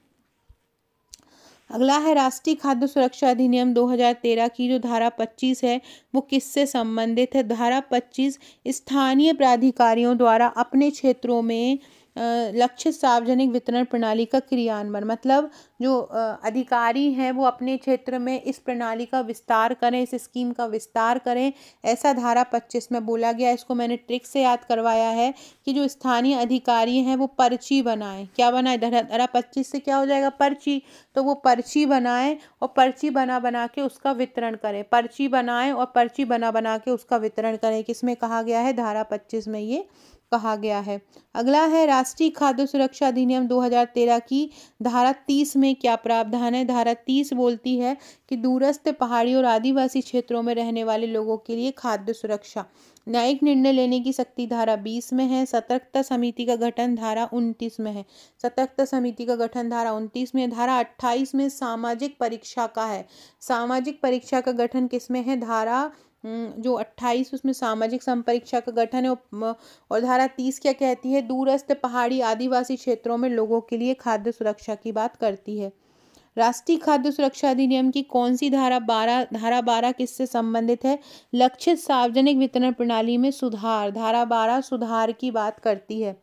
अगला है राष्ट्रीय खाद्य सुरक्षा अधिनियम 2013 की जो धारा 25 है वो किससे संबंधित है? धारा 25 स्थानीय प्राधिकारियों द्वारा अपने क्षेत्रों में लक्षित सार्वजनिक वितरण प्रणाली का क्रियान्वयन, मतलब जो अधिकारी हैं वो अपने क्षेत्र में इस प्रणाली का विस्तार करें, इस स्कीम का विस्तार करें, ऐसा धारा 25 में बोला गया। इसको मैंने ट्रिक से याद करवाया है कि जो स्थानीय अधिकारी हैं वो पर्ची बनाएं। क्या बनाए? धारा 25 से क्या हो जाएगा? पर्ची। तो वो पर्ची बनाएं और पर्ची बना बना के उसका वितरण करें। पर्ची बनाएं और पर्ची बना बना के उसका वितरण करें। किसमें कहा गया है? धारा 25 में ये कहा गया है। अगला है राष्ट्रीय खाद्य सुरक्षा अधिनियम 2013 की धारा 30 में क्या प्रावधान है? धारा 30 बोलती है कि दूरस्थ पहाड़ी और आदिवासी क्षेत्रों में रहने वाले लोगों के लिए खाद्य सुरक्षा। न्यायिक निर्णय लेने की शक्ति धारा 20 में है। सतर्कता समिति का गठन धारा 29 में है। सतर्कता समिति का गठन धारा 29 में। धारा 28 में सामाजिक परीक्षा का है। सामाजिक परीक्षा का गठन किसमें है? धारा जो 28 उसमें सामाजिक संपरीक्षा का गठन है। और धारा 30 क्या कहती है? दूरस्थ पहाड़ी आदिवासी क्षेत्रों में लोगों के लिए खाद्य सुरक्षा की बात करती है। राष्ट्रीय खाद्य सुरक्षा अधिनियम की कौन सी धारा 12 किससे संबंधित है? लक्षित सार्वजनिक वितरण प्रणाली में सुधार। धारा 12 सुधार की बात करती है।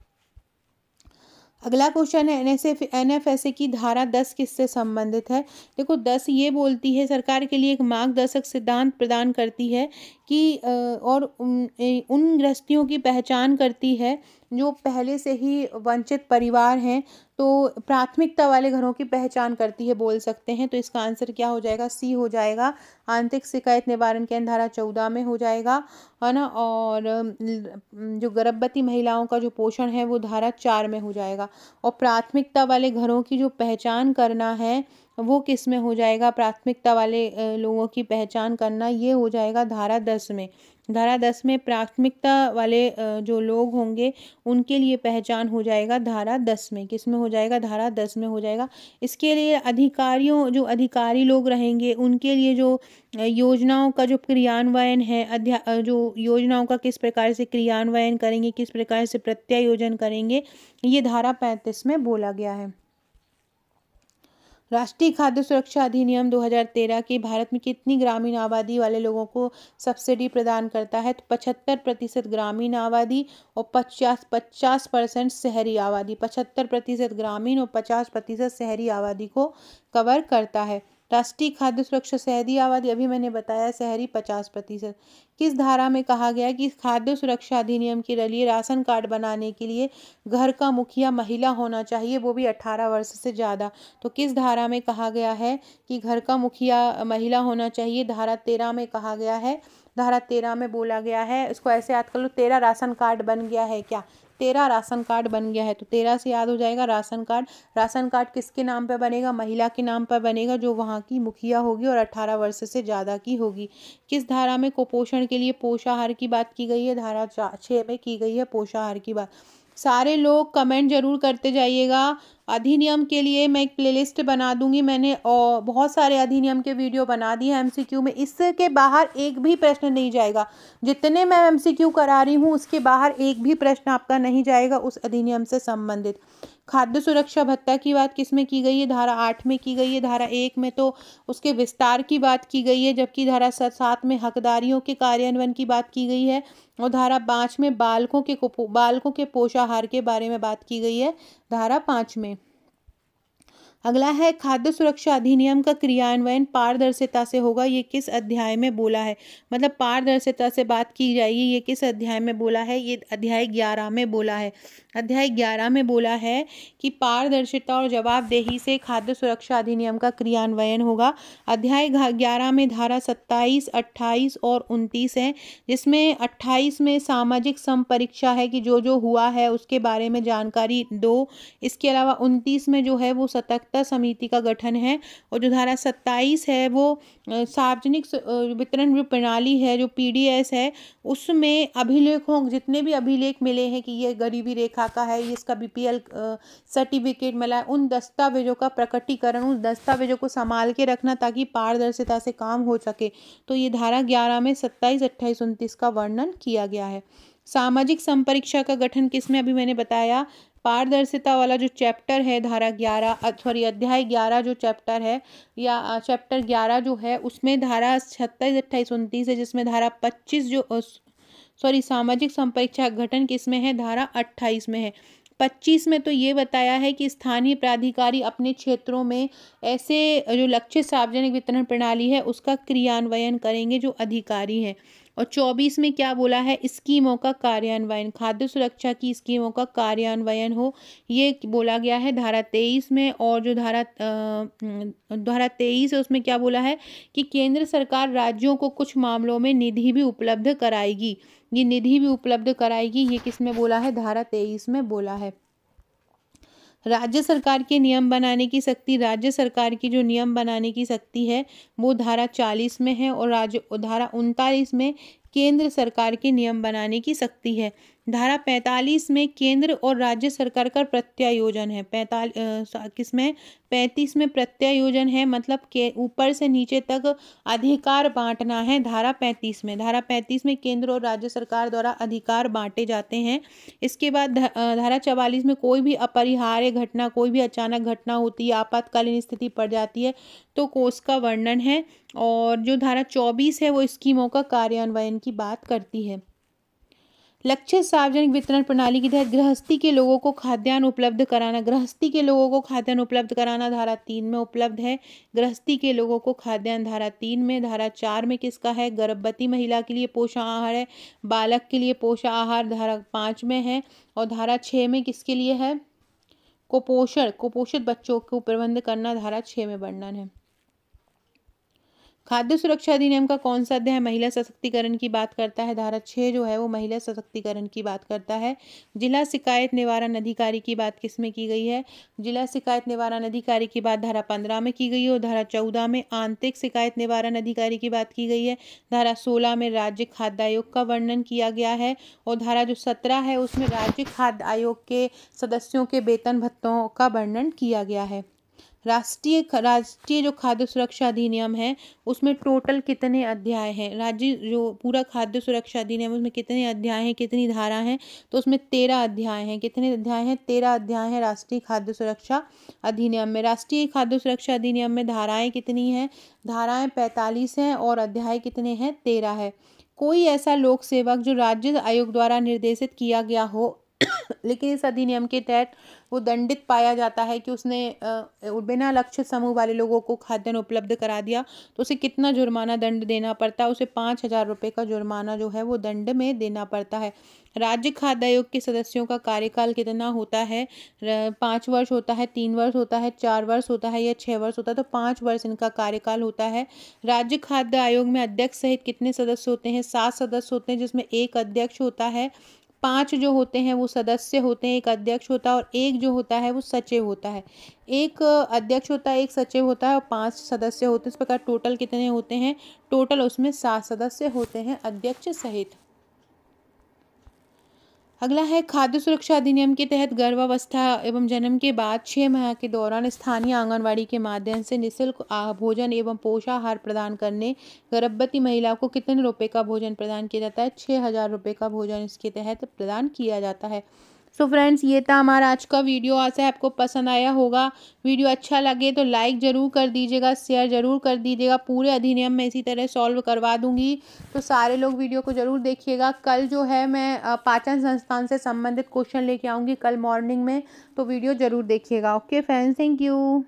अगला क्वेश्चन है NFSA की धारा 10 किससे संबंधित है? देखो 10 ये बोलती है, सरकार के लिए एक मार्गदर्शक सिद्धांत प्रदान करती है कि और उन गृहस्थियों की पहचान करती है जो पहले से ही वंचित परिवार हैं, तो प्राथमिकता वाले घरों की पहचान करती है बोल सकते हैं। तो इसका आंसर क्या हो जाएगा? सी हो जाएगा। आंतरिक शिकायत निवारण केंद्र धारा 14 में हो जाएगा, है ना। और जो गर्भवती महिलाओं का जो पोषण है वो धारा 4 में हो जाएगा। और प्राथमिकता वाले घरों की जो पहचान करना है वो किस में हो जाएगा? प्राथमिकता वाले लोगों की पहचान करना ये हो जाएगा धारा 10 में। धारा 10 में प्राथमिकता वाले जो लोग होंगे उनके लिए पहचान हो जाएगा धारा 10 में। किस में हो जाएगा? धारा 10 में हो जाएगा। इसके लिए जो अधिकारी लोग रहेंगे उनके लिए जो योजनाओं का जो क्रियान्वयन है, जो योजनाओं का किस प्रकार से क्रियान्वयन करेंगे, किस प्रकार से प्रत्यायोजन करेंगे, ये धारा 35 में बोला गया है। राष्ट्रीय खाद्य सुरक्षा अधिनियम 2013 के भारत में कितनी ग्रामीण आबादी वाले लोगों को सब्सिडी प्रदान करता है? तो 75% ग्रामीण आबादी और 50% शहरी आबादी। 75% ग्रामीण और 50% शहरी आबादी को कवर करता है। राष्ट्रीय खाद्य सुरक्षा शहरी आबादी अभी मैंने बताया, शहरी 50%। किस धारा में कहा गया है कि खाद्य सुरक्षा अधिनियम के लिए राशन कार्ड बनाने के लिए घर का मुखिया महिला होना चाहिए, वो भी 18 वर्ष से ज़्यादा? तो किस धारा में कहा गया है कि घर का मुखिया महिला होना चाहिए? धारा 13 में कहा गया है। धारा 13 में बोला गया है, इसको ऐसे याद कर लो, 13 राशन कार्ड बन गया है क्या? 13 राशन कार्ड बन गया है। तो 13 से याद हो जाएगा राशन कार्ड। राशन कार्ड किसके नाम पर बनेगा? महिला के नाम पर बनेगा, जो वहाँ की मुखिया होगी और 18 वर्ष से ज़्यादा की होगी। किस धारा में कुपोषण के लिए पोषाहार की बात की गई है? धारा 6 में की गई है पोषाहार की बात। सारे लोग कमेंट जरूर करते जाइएगा। अधिनियम के लिए मैं एक प्लेलिस्ट बना दूंगी, मैंने और बहुत सारे अधिनियम के वीडियो बना दिए MCQ में। इसके बाहर एक भी प्रश्न नहीं जाएगा। जितने मैं MCQ करा रही हूँ उसके बाहर एक भी प्रश्न आपका नहीं जाएगा उस अधिनियम से संबंधित। खाद्य सुरक्षा भत्ता की बात किसमें की गई है? धारा 8 में की गई है। धारा 1 में तो उसके विस्तार की बात की गई है, जबकि धारा 7 में हकदारियों के कार्यान्वयन की बात की गई है। और धारा 5 में बालकों के पोषाहार के बारे में बात की गई है, धारा 5 में। अगला है खाद्य सुरक्षा अधिनियम का क्रियान्वयन पारदर्शिता से होगा, ये किस अध्याय में बोला है। मतलब पारदर्शिता से बात की जाएगी, ये किस अध्याय में बोला है, ये अध्याय 11 में बोला है। अध्याय 11 में बोला है कि पारदर्शिता और जवाबदेही से खाद्य सुरक्षा अधिनियम का क्रियान्वयन होगा। अध्याय 11 में धारा 27, 28 और 29 है, जिसमें 28 में सामाजिक संपरीक्षा है कि जो हुआ है उसके बारे में जानकारी दो। इसके अलावा 29 में जो है वो सतर्कता समिति का गठन है। और जो धारा 27 है वो सार्वजनिक वितरण जो प्रणाली है, जो पीडीएस है, उसमें अभिलेखों, जितने भी अभिलेख मिले हैं कि ये गरीबी रेखा का है, ये इसका बीपीएल सर्टिफिकेट मिला है, उन दस्तावेजों का प्रकटीकरण, उन दस्तावेजों को संभाल के रखना ताकि पारदर्शिता से काम हो सके। तो ये धारा 11 में 27, 28, 29 का वर्णन किया गया है। सामाजिक संपरीक्षा का गठन किसमें, अभी मैंने बताया, पारदर्शिता वाला जो चैप्टर है धारा 11 अध्याय 11 जो चैप्टर है, या चैप्टर 11 जो है उसमें धारा 27, 28, 29 है, जिसमें धारा 25 जो सामाजिक संपरीक्षा गठन किसमें है, धारा 28 में है। 25 में तो ये बताया है कि स्थानीय प्राधिकारी अपने क्षेत्रों में ऐसे जो लक्षित सार्वजनिक वितरण प्रणाली है उसका क्रियान्वयन करेंगे जो अधिकारी हैं। और 24 में क्या बोला है, स्कीमों का कार्यान्वयन, खाद्य सुरक्षा की स्कीमों का कार्यान्वयन हो, ये बोला गया है धारा 23 में। और जो धारा 23 है उसमें क्या बोला है कि केंद्र सरकार राज्यों को कुछ मामलों में निधि भी उपलब्ध कराएगी, ये निधि भी उपलब्ध कराएगी, ये किस में बोला है, धारा 23 में बोला है। राज्य सरकार के नियम बनाने की शक्ति, राज्य सरकार की जो नियम बनाने की शक्ति है वो धारा 40 में है। और धारा 39 में केंद्र सरकार के नियम बनाने की शक्ति है। धारा 45 में केंद्र और राज्य सरकार का प्रत्यायोजन है। 35 में प्रत्यायोजन है, मतलब के ऊपर से नीचे तक अधिकार बांटना है। धारा 35 में केंद्र और राज्य सरकार द्वारा अधिकार बांटे जाते हैं। इसके बाद धारा 44 में कोई भी अपरिहार्य घटना, कोई भी अचानक घटना होती है, आपातकालीन स्थिति पड़ जाती है तो कोष का वर्णन है। और जो धारा 24 है वो स्कीमों का कार्यान्वयन की बात करती है। लक्षित सार्वजनिक वितरण प्रणाली के तहत गृहस्थी के लोगों को खाद्यान्न उपलब्ध कराना, गृहस्थी के लोगों को खाद्यान्न उपलब्ध कराना धारा 3 में उपलब्ध है। गृहस्थी के लोगों को खाद्यान्न धारा 3 में। धारा 4 में किसका है, गर्भवती महिला के लिए पोषण आहार है, बालक के लिए पोषण आहार धारा 5 में है। और धारा 6 में किसके लिए है, कुपोषित बच्चों को प्रबंध करना धारा 6 में वर्णन है। खाद्य सुरक्षा अधिनियम का कौन सा अध्याय महिला सशक्तिकरण की बात करता है, धारा 6 जो है वो महिला सशक्तिकरण की बात करता है। जिला शिकायत निवारण अधिकारी की बात किसमें की गई है, जिला शिकायत निवारण अधिकारी की बात धारा 15 में की गई है। और धारा 14 में आंतरिक शिकायत निवारण अधिकारी की बात की गई है। धारा 16 में राज्य खाद्य आयोग का वर्णन किया गया है। और धारा जो 17 है उसमें राज्य खाद्य आयोग के सदस्यों के वेतन भत्तों का वर्णन किया गया है। राष्ट्रीय जो खाद्य सुरक्षा अधिनियम है उसमें टोटल कितने अध्याय हैं, राज्य जो पूरा खाद्य सुरक्षा अधिनियम उसमें कितने अध्याय हैं, कितनी धारा हैं, तो उसमें 13 अध्याय हैं। कितने अध्याय हैं, 13 अध्याय हैं राष्ट्रीय खाद्य सुरक्षा अधिनियम में। राष्ट्रीय खाद्य सुरक्षा अधिनियम में धाराएं कितनी हैं, धाराएं 45 हैं और अध्याय कितने हैं, 13 है। कोई ऐसा लोक सेवक जो राज्य आयोग द्वारा निर्देशित किया गया हो लेकिन इस अधिनियम के तहत वो दंडित पाया जाता है कि उसने बिना लक्षित समूह वाले लोगों को खाद्यान्न उपलब्ध करा दिया, तो उसे कितना जुर्माना दंड देना पड़ता है, उसे 5,000 रुपये का जुर्माना जो है वो दंड में देना पड़ता है। राज्य खाद्य आयोग के सदस्यों का कार्यकाल कितना होता है, 5 वर्ष होता है, 3 वर्ष होता है, 4 वर्ष होता है या 6 वर्ष होता है, तो 5 वर्ष इनका कार्यकाल होता है। राज्य खाद्य आयोग में अध्यक्ष सहित कितने सदस्य होते हैं, 7 सदस्य होते हैं, जिसमें एक अध्यक्ष होता है, 5 जो होते हैं वो सदस्य होते हैं, एक अध्यक्ष होता है और एक जो होता है वो सचिव होता है। एक अध्यक्ष होता है, एक सचिव होता है और 5 सदस्य होते हैं। इस प्रकार टोटल कितने होते हैं, टोटल उसमें 7 सदस्य होते हैं अध्यक्ष सहित। अगला है खाद्य सुरक्षा अधिनियम के तहत गर्भावस्था एवं जन्म के बाद 6 माह के दौरान स्थानीय आंगनवाड़ी के माध्यम से निःशुल्क भोजन एवं पोषाहार प्रदान करने गर्भवती महिला को कितने रुपए का भोजन प्रदान किया जाता है, 6,000 रुपये का भोजन इसके तहत प्रदान किया जाता है। सो फ्रेंड्स, ये था हमारा आज का वीडियो। आशा है आपको पसंद आया होगा। वीडियो अच्छा लगे तो लाइक ज़रूर कर दीजिएगा, शेयर ज़रूर कर दीजिएगा। पूरे अधिनियम में इसी तरह सॉल्व करवा दूंगी, तो सारे लोग वीडियो को ज़रूर देखिएगा। कल जो है मैं पाचन संस्थान से संबंधित क्वेश्चन लेके आऊँगी कल मॉर्निंग में, तो वीडियो ज़रूर देखिएगा। Okay friends, thank you.